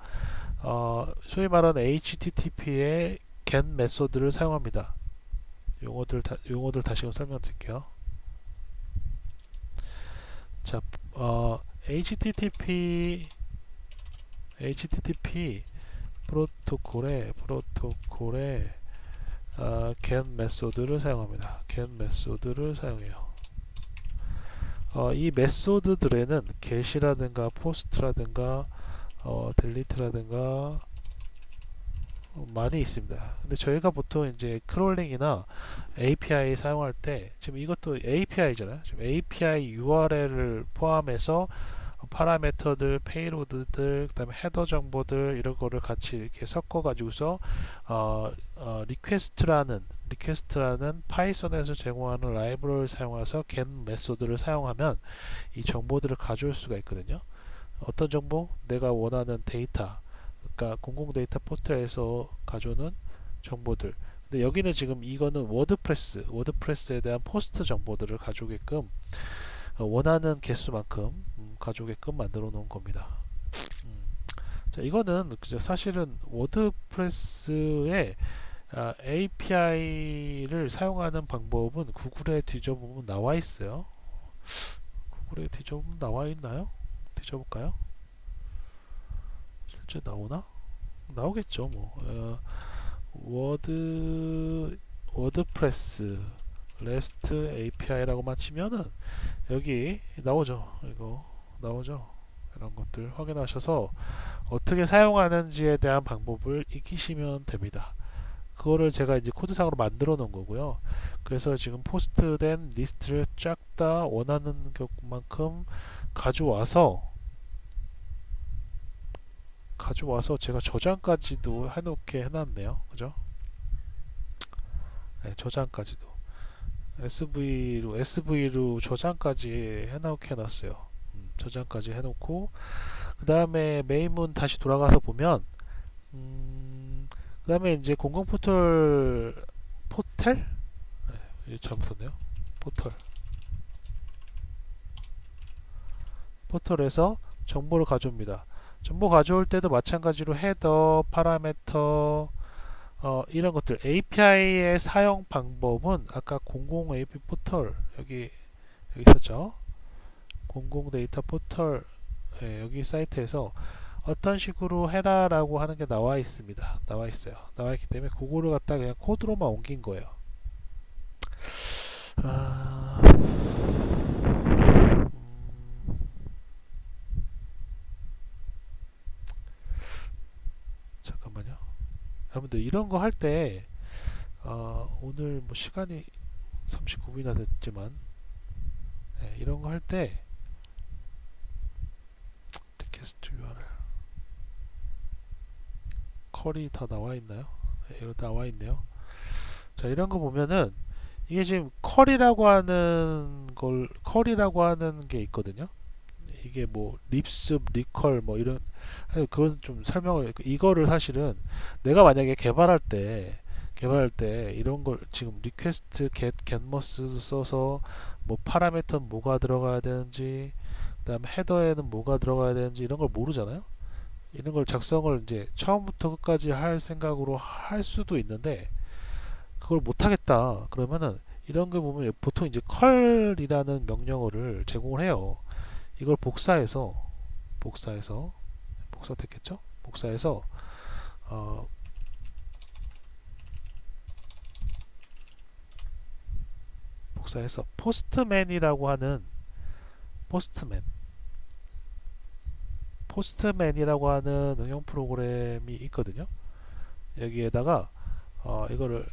소위 말하는 HTTP의 get 메소드를 사용합니다. 용어들 다시 설명드릴게요. 자, HTTP 프로토콜에 get 메소드를 사용합니다. get 메소드를 사용해요. 이 메소드들에는 get이라든가 post라든가 delete라든가 많이 있습니다. 근데 저희가 보통 이제 크롤링이나 API 사용할 때 지금 이것도 API잖아요. 지금 API URL을 포함해서 파라미터들, 페이로드들, 그다음에 헤더 정보들 이런 거를 같이 이렇게 섞어 가지고서 리퀘스트라는 파이썬에서 제공하는 라이브러리를 사용해서 get 메소드를 사용하면 이 정보들을 가져올 수가 있거든요. 어떤 정보? 내가 원하는 데이터, 그러니까 공공 데이터 포털에서 가져오는 정보들. 근데 여기는 지금 이거는 워드프레스에 대한 포스트 정보들을 가져오게끔 원하는 개수만큼 가져오게끔 만들어 놓은 겁니다. 자, 이거는 사실은 워드프레스의 API를 사용하는 방법은 구글에 뒤져보면 나와 있어요. 구글에 뒤져보면 나와 있나요? 뒤져볼까요? 실제 나오나? 나오겠죠. 뭐 워드프레스 REST API라고만 치면은 여기 나오죠. 이거 나오죠. 이런 것들 확인하셔서 어떻게 사용하는지에 대한 방법을 익히시면 됩니다. 그거를 제가 이제 코드상으로 만들어 놓은 거고요. 그래서 지금 포스트된 리스트를 쫙 다 원하는 것만큼 가져와서 제가 저장까지도 해놓게 해놨네요. 그죠? 네, 저장까지도 SV로 저장까지 해놓게 해놨어요. 저장까지 해놓고 그 다음에 메인문 다시 돌아가서 보면 그 다음에 이제 공공 포털 네, 잘못 썼네요. 포털에서 정보를 가져옵니다. 정보 가져올 때도 마찬가지로 헤더, 파라미터 이런 것들 API의 사용 방법은 아까 공공 API 포털 여기 있었죠. 공공 데이터 포털 여기 사이트에서 어떤 식으로 해라 라고 하는 게 나와 있습니다. 나와 있기 때문에 그거를 갖다 그냥 코드로만 옮긴 거예요. 잠깐만요. 여러분들 이런 거 할 때 오늘 뭐 시간이 39분이나 됐지만 이런 거 할 때 리퀘스트 URL 컬이 다 나와 있나요? 이거 나와 있네요. 자, 이런 거 보면은 이게 지금 컬이라고 하는 게 있거든요. 이게 뭐 립스, 리컬 뭐 이런 그건 좀 설명을 이거를 사실은 내가 만약에 개발할 때 이런 걸 지금 리퀘스트 getMust 써서 뭐 파라미터는 뭐가 들어가야 되는지 그다음에 헤더에는 뭐가 들어가야 되는지 이런 걸 모르잖아요. 이런 걸 작성을 이제 처음부터 끝까지 할 생각으로 할 수도 있는데 그걸 못 하겠다 그러면은 이런 거 보면 보통 이제 컬이라는 명령어를 제공을 해요. 이걸 복사해서 됐겠죠? 복사해서 포스트맨이라고 하는 포스트맨이라고 하는 응용 프로그램이 있거든요. 여기에다가 이거를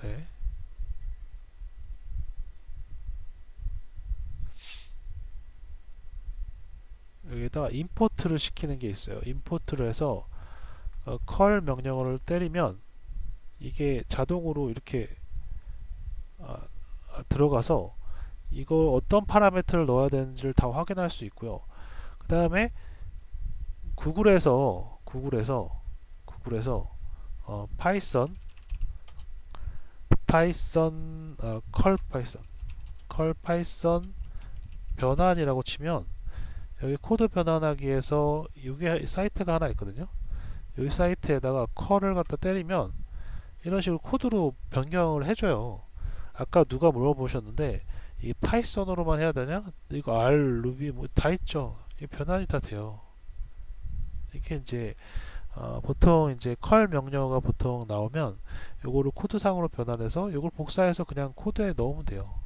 네. 여기다가 임포트를 시키는 게 있어요. 임포트를 해서 컬 명령어를 때리면 이게 자동으로 이렇게 들어가서 이거 어떤 파라미터를 넣어야 되는지를 다 확인할 수 있고요. 그 다음에 구글에서 파이썬 컬 파이썬 변환이라고 치면 여기 코드 변환하기에서 이게 사이트가 하나 있거든요. 여기 사이트에다가 컬을 갖다 때리면 이런 식으로 코드로 변경을 해줘요. 아까 누가 물어보셨는데 이 파이썬으로만 해야 되냐? 이거 R, 루비 뭐 다 있죠. 이 변환이 다 돼요. 이게 이제 보통 이제 컬 명령어가 보통 나오면 요거를 코드상으로 변환해서 요걸 복사해서 그냥 코드에 넣으면 돼요.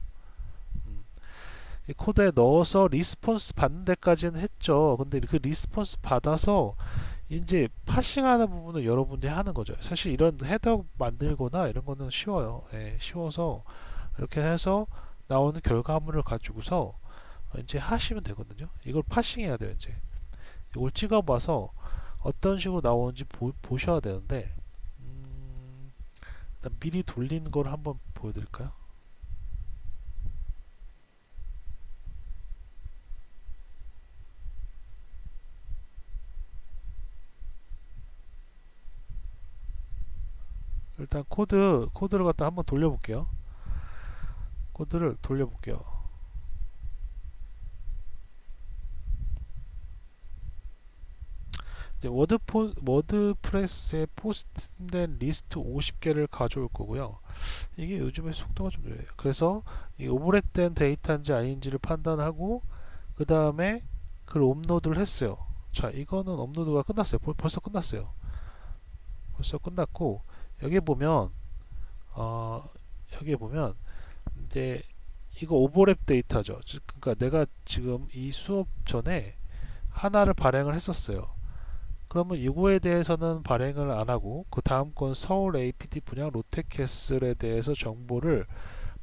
이 코드에 넣어서 리스폰스 받는 데까지는 했죠. 근데 그 리스폰스 받아서 이제 파싱하는 부분은 여러분들이 하는 거죠. 사실 이런 헤더 만들거나 이런 거는 쉬워요. 예, 쉬워서 이렇게 해서 나오는 결과물을 가지고서 이제 하시면 되거든요. 이걸 파싱해야 돼요. 이제 이걸 찍어봐서 어떤 식으로 나오는지 보셔야 되는데 일단 미리 돌린 걸 한번 보여드릴까요? 일단 코드를 갖다 한번 돌려볼게요. 코드를 돌려볼게요. 이제 워드프레스에 포스트된 리스트 50개를 가져올 거고요. 이게 요즘에 속도가 좀 느려요. 그래서 이 오버랩된 데이터인지 아닌지를 판단하고 그 다음에 그걸 업로드를 했어요. 자, 이거는 업로드가 끝났어요. 벌써 끝났어요. 벌써 끝났고 여기 보면 어, 여기 보면 이제 이거 오버랩 데이터죠. 그러니까 내가 지금 이 수업 전에 하나를 발행을 했었어요. 그러면 이거에 대해서는 발행을 안 하고 그 다음 건 서울 APT 분양 롯데캐슬에 대해서 정보를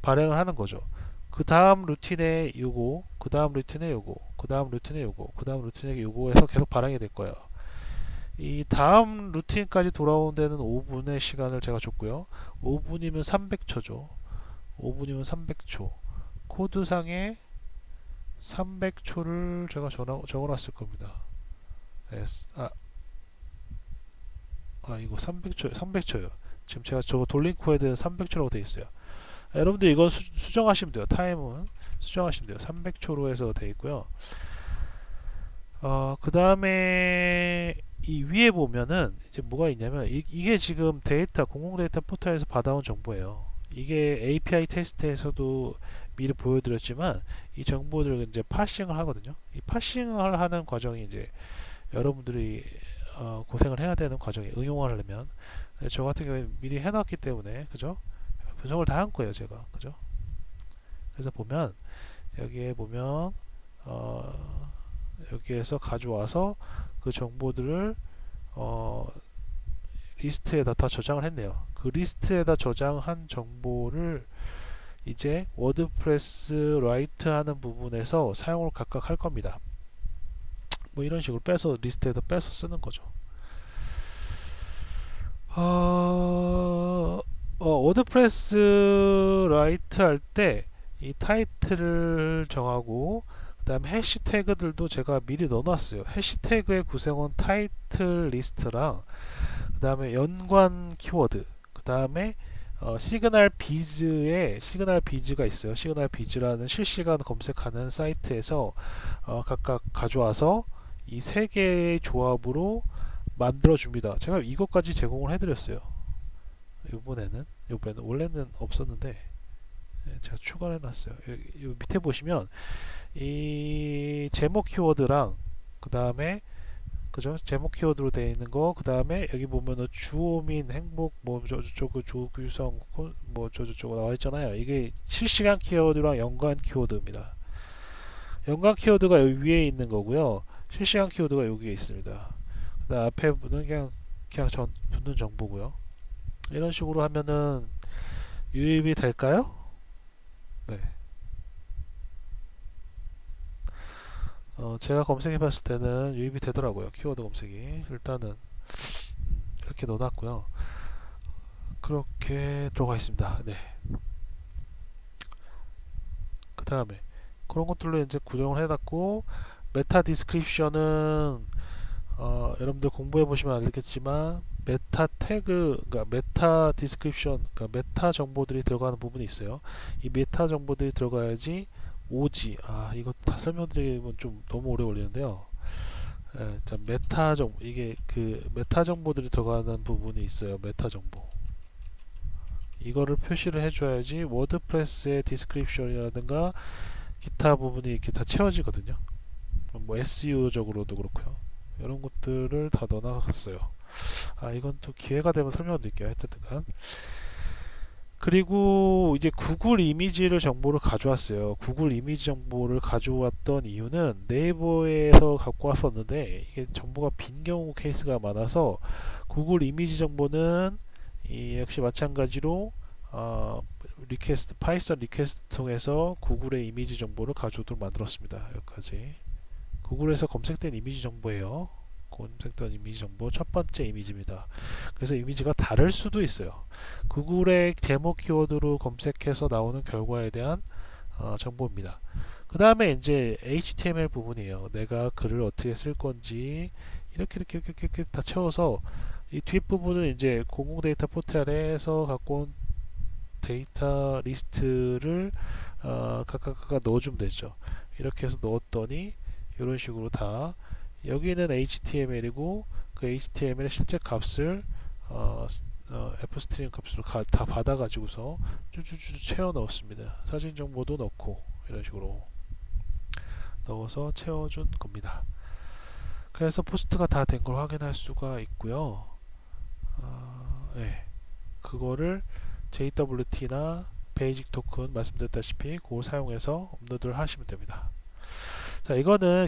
발행을 하는 거죠. 그 다음 루틴에 요거, 그 다음 루틴에 요거, 그 다음 루틴에 요거, 그 다음 루틴에 요거 해서 계속 발행이 될 거예요. 이 다음 루틴까지 돌아오는 데는 5분의 시간을 제가 줬고요. 5분이면 300초죠. 5분이면 300초. 코드상에 300초를 제가 적어놨을 겁니다. 이거 300초요. 지금 제가 저거 돌린 코에는 300초라고 되어 있어요. 여러분들 이건 수정하시면 돼요. 타임은 수정하시면 돼요. 300초로 해서 되어 있고요. 그 다음에 이 위에 보면은 이제 뭐가 있냐면 이게 지금 데이터 공공 데이터 포털에서 받아온 정보예요. 이게 API 테스트에서도 미리 보여드렸지만 이 정보들을 이제 파싱을 하거든요. 이 파싱을 하는 과정이 이제 여러분들이 고생을 해야 되는 과정이 응용을 하려면 저 같은 경우에 미리 해놨기 때문에 그죠? 분석을 다 한 거예요 제가 그죠? 그래서 보면 여기에 보면 여기에서 가져와서 그 정보들을 리스트에다 다 저장을 했네요. 그 리스트에다 저장한 정보를 이제 워드프레스 라이트 하는 부분에서 사용을 각각 할 겁니다. 뭐 이런 식으로 빼서 리스트에다 빼서 쓰는 거죠. 워드프레스 라이트 할 때 이 타이틀을 정하고 그 다음에 해시태그들도 제가 미리 넣어놨어요. 해시태그의 구성은 타이틀 리스트랑 그 다음에 연관 키워드 그 다음에 시그널 비즈가 있어요. 시그널 비즈라는 실시간 검색하는 사이트에서 각각 가져와서 이 세 개의 조합으로 만들어 줍니다. 제가 이것까지 제공을 해드렸어요. 이번에는 원래는 없었는데 제가 추가를 해놨어요. 여기 밑에 보시면 이 제목 키워드랑 그 다음에 그죠? 제목 키워드로 되어 있는 거, 그 다음에 여기 보면은 주호민, 행복, 뭐 저저저거 조규성, 뭐 저저저거 나와 있잖아요. 이게 실시간 키워드랑 연관 키워드입니다. 연관 키워드가 여기 위에 있는 거고요. 실시간 키워드가 여기에 있습니다. 그다음 앞에 붙는 그냥 붙는 정보고요. 이런 식으로 하면은 유입이 될까요? 네. 제가 검색해 봤을 때는 유입이 되더라고요. 키워드 검색이. 일단은 이렇게 넣어놨고요. 그렇게 들어가 있습니다. 네. 그 다음에 그런 것들로 이제 구성을 해놨고, 메타 디스크립션은 여러분들 공부해 보시면 알겠지만, 메타 태그, 그러니까 메타 디스크립션, 그러니까 메타 정보들이 들어가는 부분이 있어요. 이 메타 정보들이 들어가야지 오지. 이것도 다 설명드리면 좀 너무 오래 걸리는데요. 자, 메타 정보, 이게 그 메타 정보들이 들어가는 부분이 있어요. 메타 정보. 이거를 표시를 해줘야지 워드프레스의 디스크립션이라든가 기타 부분이 이렇게 다 채워지거든요. 뭐 SEO적으로도 그렇고요. 이런 것들을 다 넣어놨어요. 이건 또 기회가 되면 설명드릴게요. 하여튼 그리고 이제 구글 이미지를 정보를 가져왔어요. 구글 이미지 정보를 가져왔던 이유는 네이버에서 갖고 왔었는데 이게 정보가 빈 경우 케이스가 많아서, 구글 이미지 정보는 역시 마찬가지로 리퀘스트, 파이썬 리퀘스트 통해서 구글의 이미지 정보를 가져오도록 만들었습니다. 여기까지. 구글에서 검색된 이미지 정보예요. 검색된 이미지 정보 첫 번째 이미지입니다. 그래서 이미지가 다를 수도 있어요. 구글의 제목 키워드로 검색해서 나오는 결과에 대한 정보입니다. 그 다음에 이제 HTML 부분이에요. 내가 글을 어떻게 쓸 건지 이렇게 다 채워서, 이 뒷부분은 이제 공공 데이터 포털에서 갖고 온 데이터 리스트를 각각 넣어주면 되죠. 이렇게 해서 넣었더니 이런 식으로 다, 여기는 HTML이고 그 HTML의 실제 값을 fstring 값으로 다 받아가지고서 쭈쭈쭈 채워 넣었습니다. 사진 정보도 넣고 이런 식으로 넣어서 채워준 겁니다. 그래서 포스트가 다 된 걸 확인할 수가 있고요. 네. 그거를 JWT나 베이직 토큰 말씀드렸다시피 그걸 사용해서 업로드를 하시면 됩니다. 자, 이거는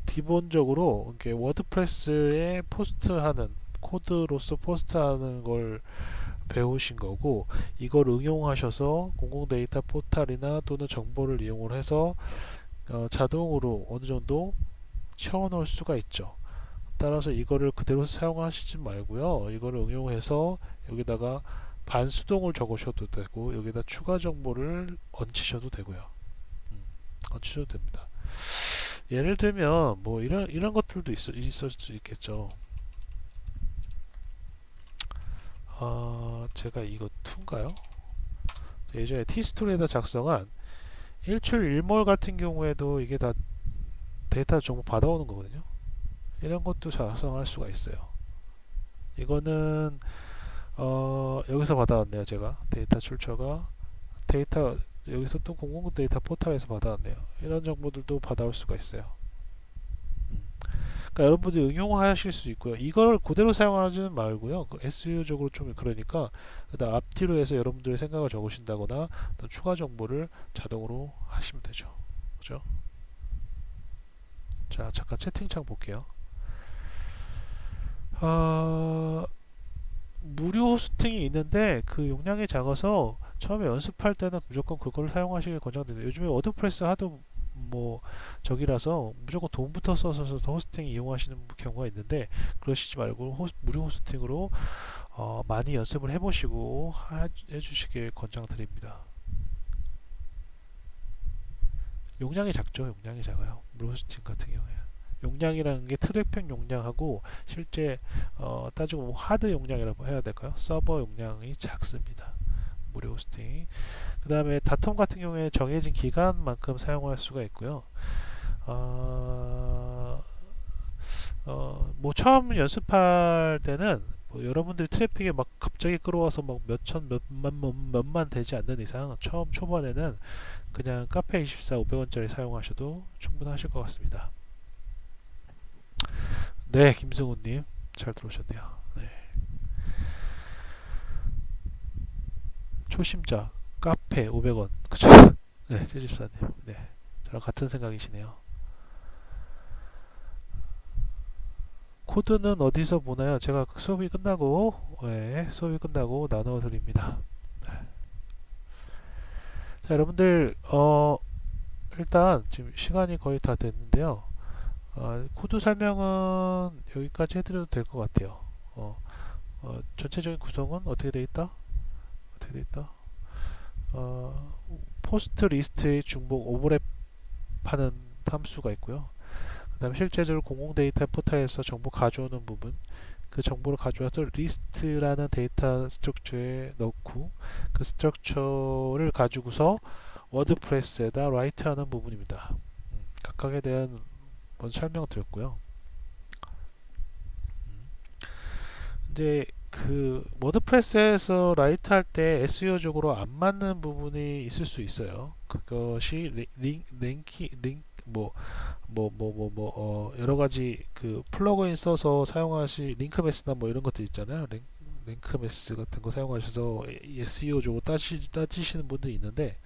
기본적으로 이렇게 워드프레스에 포스트하는, 코드로서 포스트하는 걸 배우신 거고, 이걸 응용하셔서 공공 데이터 포털이나 또는 정보를 이용을 해서 자동으로 어느 정도 채워 넣을 수가 있죠. 따라서 이거를 그대로 사용하시지 말고요. 이거를 응용해서 여기다가 반수동을 적으셔도 되고, 여기다 추가 정보를 얹히셔도 되고요. 얹히셔도 됩니다. 예를 들면 뭐 이런 것들도 있을 수 있겠죠. 제가 이거 2인가요? 예전에 티스토리에다 작성한 일출 일몰 같은 경우에도 이게 다 데이터 정보 받아오는 거거든요. 이런 것도 작성할 수가 있어요. 이거는 여기서 받아왔네요. 제가 데이터 출처가 데이터, 여기서 또 공공 데이터 포털에서 받아왔네요. 이런 정보들도 받아올 수가 있어요. 그러니까 여러분들이 응용하실 수 있고요. 이걸 그대로 사용하지는 말고요. SEO적으로 좀 그러니까 앞뒤로 해서 여러분들의 생각을 적으신다거나 또 추가 정보를 자동으로 하시면 되죠. 그죠? 자, 잠깐 채팅창 볼게요. 무료 호스팅이 있는데 그 용량이 작아서 처음에 연습할 때는 무조건 그걸 사용하시길 권장드립니다. 요즘에 워드프레스 하도 뭐 저기라서 무조건 돈부터 써서 호스팅 이용하시는 경우가 있는데, 그러시지 말고 무료 호스팅으로 많이 연습을 해보시고 해주시길 권장드립니다. 용량이 작죠. 용량이 작아요. 무료 호스팅 같은 경우에. 용량이라는 게 트래픽 용량하고 실제 따지고 보면 하드 용량이라고 해야 될까요? 서버 용량이 작습니다. 무료 호스팅. 그 다음에 다텀 같은 경우에 정해진 기간만큼 사용할 수가 있고요. 뭐 처음 연습할 때는 뭐 여러분들이 트래픽에 막 갑자기 끌어와서 막 몇만 되지 않는 이상 처음 초반에는 그냥 카페24 500원짜리 사용하셔도 충분하실 것 같습니다. 네, 김승우님 잘 들어오셨네요. 네. 초심자 카페 500원 그쵸? 네, 최집사님. 네, 저랑 같은 생각이시네요. 코드는 어디서 보나요? 제가 수업이 끝나고 나눠 드립니다. 자, 여러분들 일단 지금 시간이 거의 다 됐는데요. 코드 설명은 여기까지 해드려도 될 것 같아요. 전체적인 구성은 어떻게 돼 있다? 어떻게 돼 있다? 포스트 리스트의 중복 오버랩하는 함수가 있고요. 그 다음에 실제적으로 공공 데이터 포탈에서 정보 가져오는 부분, 그 정보를 가져와서 리스트라는 데이터 스트럭처에 넣고 그 스트럭처를 가지고서 워드프레스에다 라이트하는 부분입니다. 각각에 대한 먼저 설명드렸고요. 이제 그 워드프레스에서 라이트 할 때 SEO적으로 안 맞는 부분이 있을 수 있어요. 그것이 여러 가지 그 플러그인 써서 사용하시 링크 매스나 뭐 이런 것들 있잖아요. 링크 매스 같은 거 사용하셔서 SEO적으로 따지시는 분도 있는데,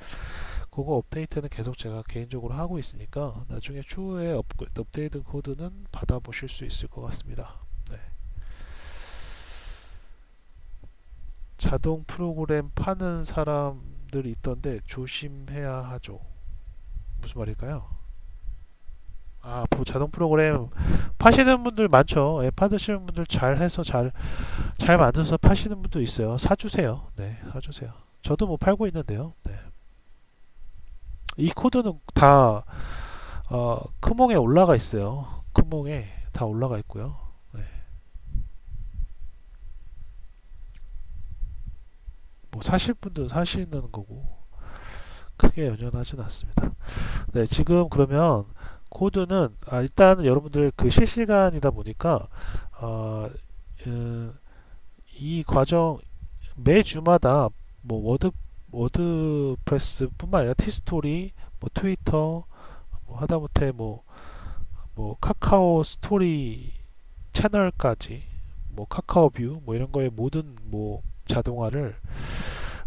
그거 업데이트는 계속 제가 개인적으로 하고 있으니까 나중에 추후에 업데이트 코드는 받아보실 수 있을 것 같습니다. 네. 자동 프로그램 파는 사람들이 있던데 조심해야 하죠. 무슨 말일까요? 자동 프로그램 파시는 분들 많죠. 예, 받으시는 분들 잘 해서 잘 만들어서 파시는 분도 있어요. 사주세요. 네, 사주세요. 저도 뭐 팔고 있는데요. 네. 이 코드는 다 크몽에 올라가 있어요. 크몽에 다 올라가 있고요. 네. 뭐 사실 분들은 사시는 거고 크게 연연하진 않습니다. 네, 지금 그러면 코드는 일단 여러분들 그 실시간이다 보니까 어, 이 과정 매주마다 뭐 워드프레스뿐만 아니라 티스토리, 뭐 트위터, 뭐 하다못해 뭐 카카오 스토리 채널까지, 뭐 카카오 뷰 뭐 이런 거의 모든 뭐 자동화를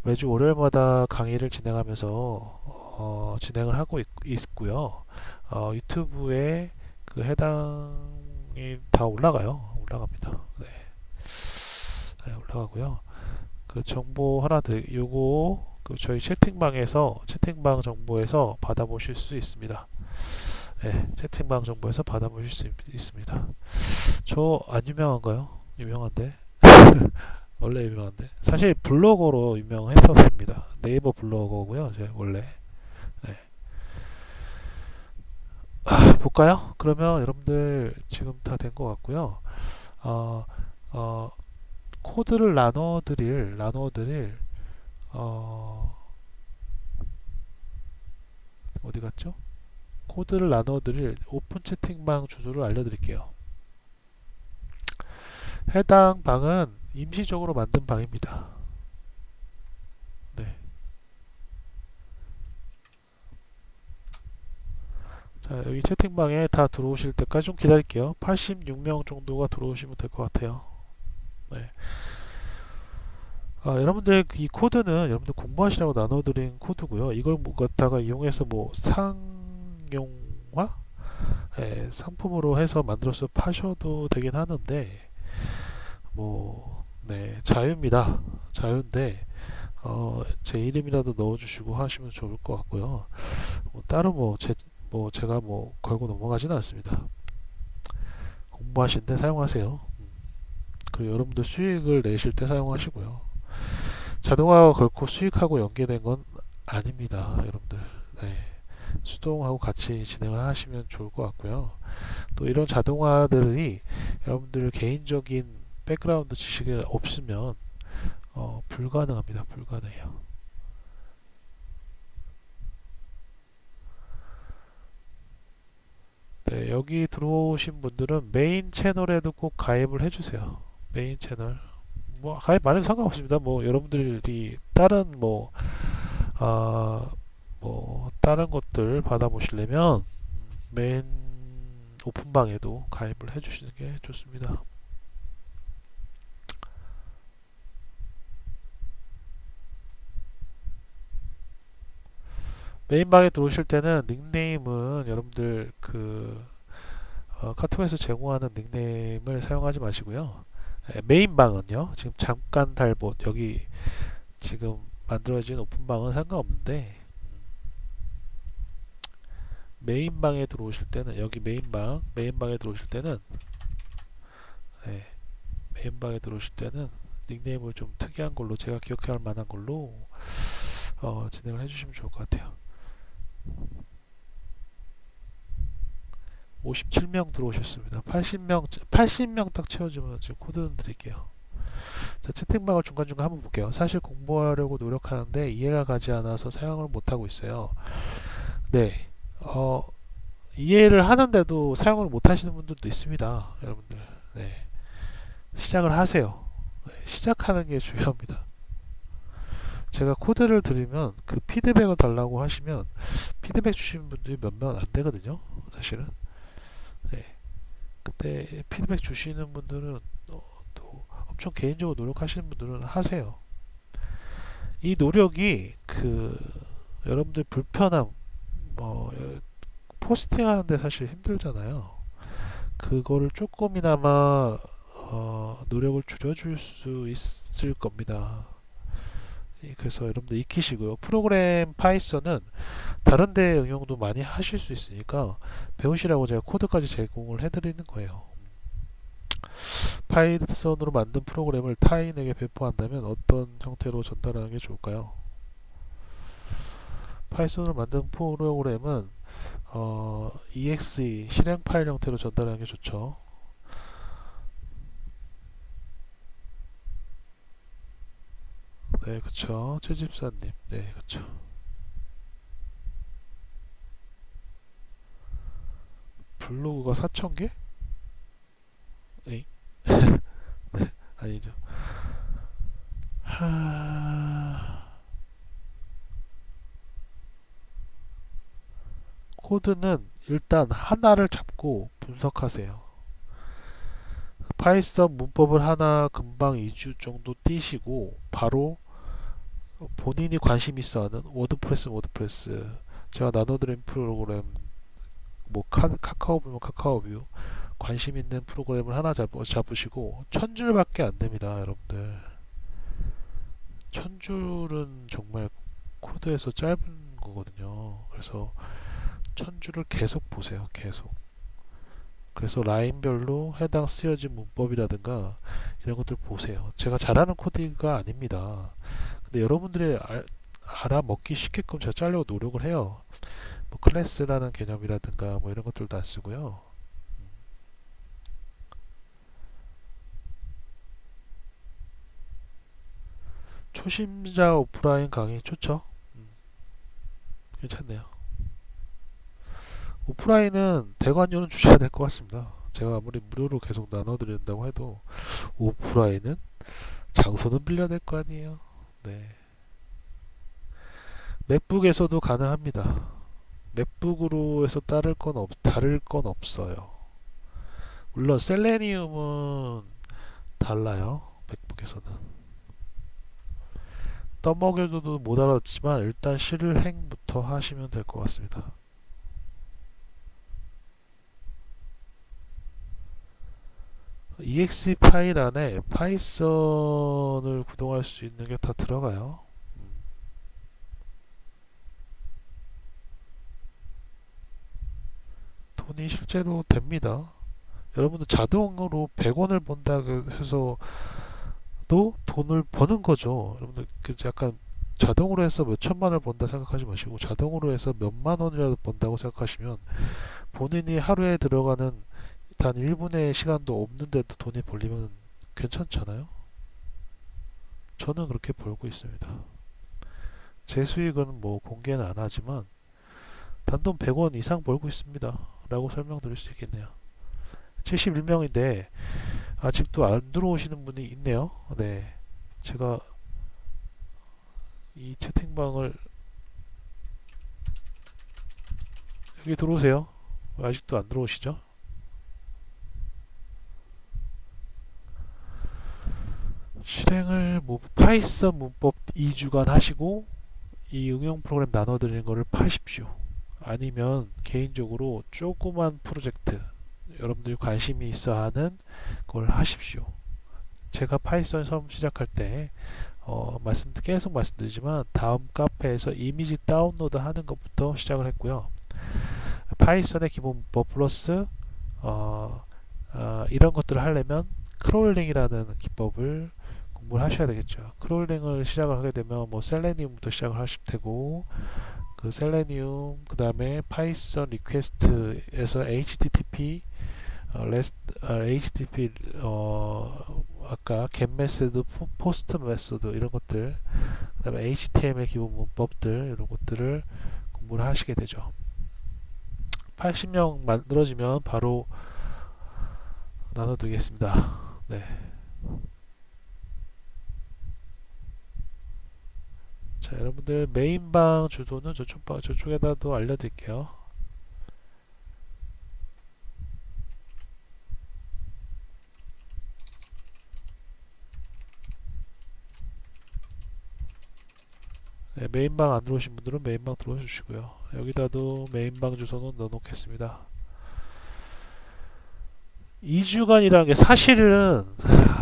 매주 월요일마다 강의를 진행하면서 진행을 하고 있고요. 유튜브에 그 해당이 다 올라갑니다. 네. 네, 올라가고요. 그 정보 하나 더, 요거 그 저희 채팅방 정보에서 받아보실 수 있습니다. 네, 채팅방 정보에서 받아보실 수 있습니다. 저 안 유명한가요? 유명한데. 원래 유명한데. 사실 블로거로 유명했었습니다. 네이버 블로거고요. 제 원래. 네. 볼까요? 그러면 여러분들 지금 다 된 것 같고요. 어, 어, 코드를 나눠드릴 어디 갔죠? 코드를 나눠드릴 오픈 채팅방 주소를 알려드릴게요. 해당 방은 임시적으로 만든 방입니다. 네. 자, 여기 채팅방에 다 들어오실 때까지 좀 기다릴게요. 86명 정도가 들어오시면 될 것 같아요. 네. 여러분들 이 코드는 여러분들 공부하시라고 나눠드린 코드고요. 이걸 갖다가 이용해서 뭐 상용화, 상품으로 해서 만들어서 파셔도 되긴 하는데 네, 자유입니다. 자유인데 제 이름이라도 넣어주시고 하시면 좋을 것 같고요. 따로 제가 걸고 넘어가지는 않습니다. 공부하실 때 사용하세요. 그리고 여러분들 수익을 내실 때 사용하시고요. 자동화가 결코 수익하고 연계된 건 아닙니다, 여러분들. 네. 수동하고 같이 진행을 하시면 좋을 것 같고요. 또 이런 자동화들이 여러분들 개인적인 백그라운드 지식이 없으면 불가능합니다. 불가능해요. 네, 여기 들어오신 분들은 메인 채널에도 꼭 가입을 해주세요. 메인 채널. 뭐 가입 안 해도 상관없습니다. 뭐 여러분들이 다른 다른 것들 받아보시려면 메인 오픈방에도 가입을 해주시는 게 좋습니다. 메인방에 들어오실 때는 닉네임은 여러분들 카톡에서 제공하는 닉네임을 사용하지 마시고요. 메인방은요, 지금 잠깐 달봇 여기 지금 만들어진 오픈방은 상관없는데 메인방에 들어오실 때는, 여기 메인방에 들어오실 때는, 네, 메인방에 들어오실 때는 닉네임을 좀 특이한 걸로, 제가 기억할 만한 걸로 진행을 해주시면 좋을 것 같아요. 57명 들어오셨습니다. 80명 딱 채워주면 지금 코드는 드릴게요. 자, 채팅방을 중간중간 한번 볼게요. 사실 공부하려고 노력하는데 이해가 가지 않아서 사용을 못하고 있어요. 네, 이해를 하는데도 사용을 못하시는 분들도 있습니다. 여러분들, 네, 시작을 하세요. 네, 시작하는 게 중요합니다. 제가 코드를 드리면 그 피드백을 달라고 하시면 피드백 주시는 분들이 몇 명 안 되거든요, 사실은. 네, 그때 피드백 주시는 분들은 또 엄청 개인적으로 노력하시는 분들은 하세요. 이 노력이 여러분들 불편함, 포스팅 하는데 사실 힘들잖아요. 그거를 조금이나마 노력을 줄여줄 수 있을 겁니다. 그래서 여러분들 익히시고요. 프로그램 파이썬은 다른 데 응용도 많이 하실 수 있으니까 배우시라고 제가 코드까지 제공을 해드리는 거예요. 파이썬으로 만든 프로그램을 타인에게 배포한다면 어떤 형태로 전달하는 게 좋을까요? 파이썬으로 만든 프로그램은 exe 실행 파일 형태로 전달하는 게 좋죠. 네, 그쵸. 최집사님. 네, 그쵸. 블로그가 4,000개? 에이? 네, 아니죠. 코드는 일단 하나를 잡고 분석하세요. 파이썬 문법을 하나 금방 2주 정도 띄시고 바로 본인이 관심 있어 하는 워드프레스 제가 나눠드린 프로그램, 뭐 카카오뷰면 카카오뷰, 관심 있는 프로그램을 하나 잡으시고 1000줄밖에 안 됩니다, 여러분들. 1000줄은 정말 코드에서 짧은 거거든요. 그래서 1000줄을 계속 보세요, 계속. 그래서 라인별로 해당 쓰여진 문법이라든가 이런 것들 보세요. 제가 잘하는 코드가 아닙니다. 근데 여러분들이 알아먹기 쉽게끔 제가 짜려고 노력을 해요. 뭐 클래스라는 개념이라든가 뭐 이런 것들도 안 쓰고요. 초심자 오프라인 강의 좋죠? 괜찮네요. 오프라인은 대관료는 주셔야 될 것 같습니다. 제가 아무리 무료로 계속 나눠드린다고 해도 오프라인은 장소는 빌려야 될 거 아니에요. 네. 맥북에서도 가능합니다. 맥북으로 해서 다를 건 없어요. 물론 셀레니움은 달라요. 맥북에서는. 떠먹여도 못 알아듣지만 일단 실행부터 하시면 될 것 같습니다. exe 파일 안에 파이썬을 구동할 수 있는 게 다 들어가요. 돈이 실제로 됩니다. 여러분들 자동으로 100원을 번다 해서 또 돈을 버는 거죠. 여러분들 약간 자동으로 해서 몇 천만을 번다 생각하지 마시고 자동으로 해서 몇만 원이라도 번다고 생각하시면 본인이 하루에 들어가는 단 1분의 시간도 없는데도 돈이 벌리면 괜찮잖아요. 저는 그렇게 벌고 있습니다. 제 수익은 뭐 공개는 안 하지만 단돈 100원 이상 벌고 있습니다 라고 설명드릴 수 있겠네요. 71명인데 아직도 안 들어오시는 분이 있네요. 네, 제가 이 채팅방을, 여기 들어오세요. 아직도 안 들어오시죠? 실행을 파이썬 문법 2주간 하시고 이 응용 프로그램 나눠드리는 거를 파십시오. 아니면 개인적으로 조그만 프로젝트, 여러분들이 관심이 있어 하는 걸 하십시오. 제가 파이썬 처음 시작할 때 계속 말씀드리지만 다음 카페에서 이미지 다운로드 하는 것부터 시작을 했고요. 파이썬의 기본 문법 플러스 이런 것들을 하려면 크롤링이라는 기법을 공부를 하셔야 되겠죠. 크롤링을 시작을 하게 되면 뭐 셀레니움부터 시작을 하실 테고, 그 셀레니움 그 다음에 파이썬 리퀘스트에서 HTTP HTTP 아까 get 메소드, 포스트 메소드 이런 것들, 그 다음에 HTML 기본 문법들 이런 것들을 공부를 하시게 되죠. 80명 만들어지면 바로 나눠드리겠습니다. 네. 자, 여러분들 메인방 주소는 저쪽에다도 알려드릴게요. 네, 메인방 안 들어오신 분들은 메인방 들어오시고요. 여기다도 메인방 주소는 넣어놓겠습니다. 2주간이라는 게 사실은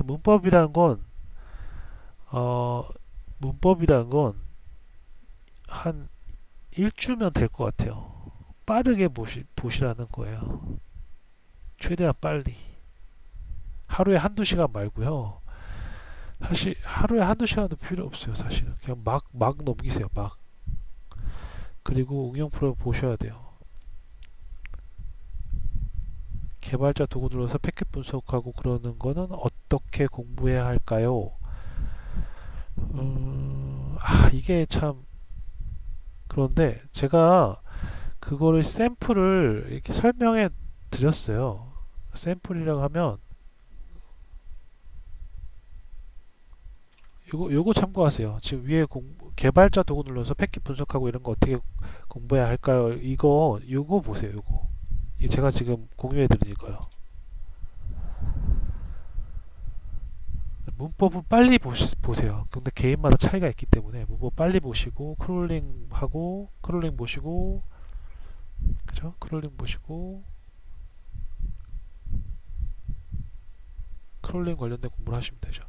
문법이란 건 문법이란 건 한 1주면 될 것 같아요. 빠르게 보시라는 거예요. 최대한 빨리. 하루에 한두 시간 말고요. 사실 하루에 한두 시간도 필요 없어요. 사실은 그냥 막 넘기세요. 막. 그리고 응용 프로그램 보셔야 돼요. 개발자 도구 눌러서 패킷 분석하고 그러는 거는 어떻게 공부해야 할까요? 이게 참, 그런데 제가 그거를 샘플을 이렇게 설명해 드렸어요. 샘플이라고 하면 요거 참고하세요. 지금 위에 개발자 도구 눌러서 패킷 분석하고 이런 거 어떻게 공부해야 할까요? 요거 보세요. 요거. 이 제가 지금 공유해 드린 거요. 문법은 빨리 보세요. 근데 개인마다 차이가 있기 때문에 문법 빨리 보시고 크롤링 보시고, 그죠? 크롤링 보시고 크롤링 관련된 공부를 하시면 되죠.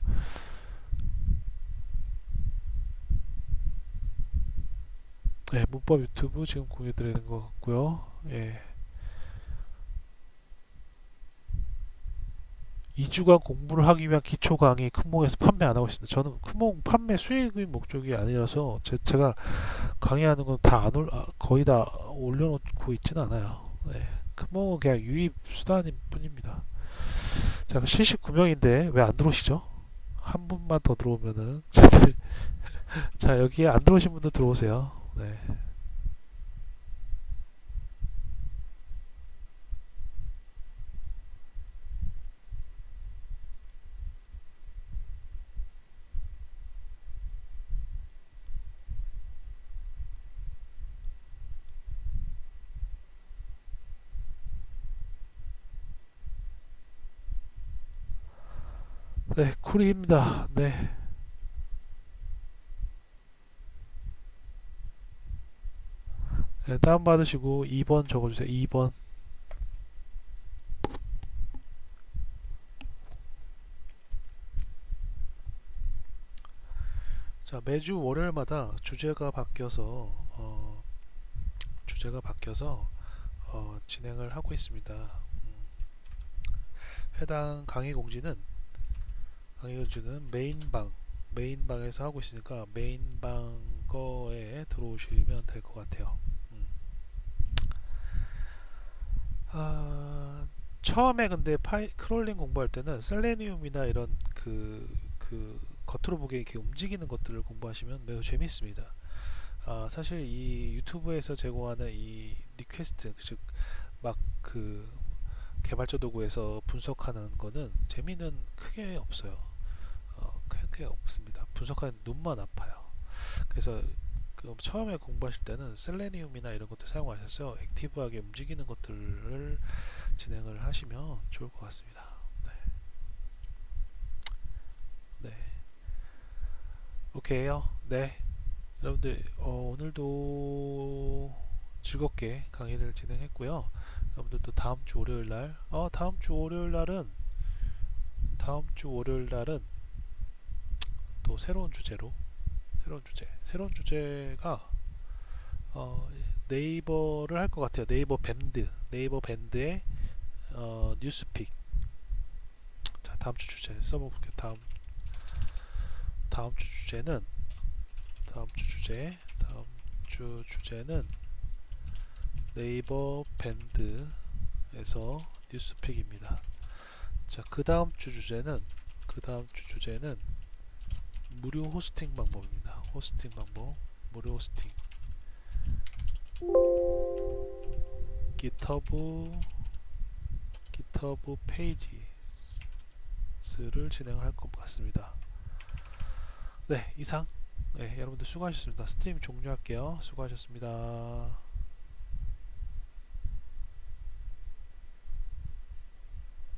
네, 문법 유튜브 지금 공유 드리는 것 같고요. 예. 2주간 공부를 하기 위한 기초 강의 큰몽에서 판매 안 하고 있습니다. 저는 큰몽 판매 수익의 목적이 아니라서 제가 강의하는 건 거의 다 올려놓고 있지는 않아요. 네. 큰몽은 그냥 유입 수단일 뿐입니다. 자, 79명인데 왜 안 들어오시죠? 한 분만 더 들어오면은 자, 여기에 안 들어오신 분들 들어오세요. 네. 네, 쿨입니다. 네. 네, 다운받으시고 2번 적어주세요. 2번. 자, 매주 월요일마다 주제가 바뀌어서 진행을 하고 있습니다. 해당 강의 공지는 메인방에서 하고 있으니까 메인방 거에 들어오시면 될 것 같아요. 처음에 근데 크롤링 공부할 때는 셀레니움이나 이런 그 겉으로 보기에 이렇게 움직이는 것들을 공부하시면 매우 재밌습니다. 사실 이 유튜브에서 제공하는 이 리퀘스트, 즉 막 그 개발자 도구에서 분석하는 거는 재미는 크게 없어요. 크게 없습니다. 분석하는 눈만 아파요. 그래서 처음에 공부하실 때는 셀레니움이나 이런 것들 사용하셔서 액티브하게 움직이는 것들을 진행을 하시면 좋을 것 같습니다. 네. 네. 오케이요. 네. 여러분들 오늘도 즐겁게 강의를 진행했고요. 여러분들도 다음 주 월요일 날은 또 새로운 주제가 네이버를 할 것 같아요. 네이버 밴드의 뉴스픽. 자, 다음 주 주제 써볼게요. 다음 주 주제는 다음 주 주제는 네이버 밴드에서 뉴스픽입니다. 자, 그 다음 주 주제는 무료 호스팅 방법입니다. 호스팅 방법, 무료 호스팅. GitHub 페이지를 진행할 것 같습니다. 네, 이상. 네, 여러분들 수고하셨습니다. 스트림 종료할게요. 수고하셨습니다.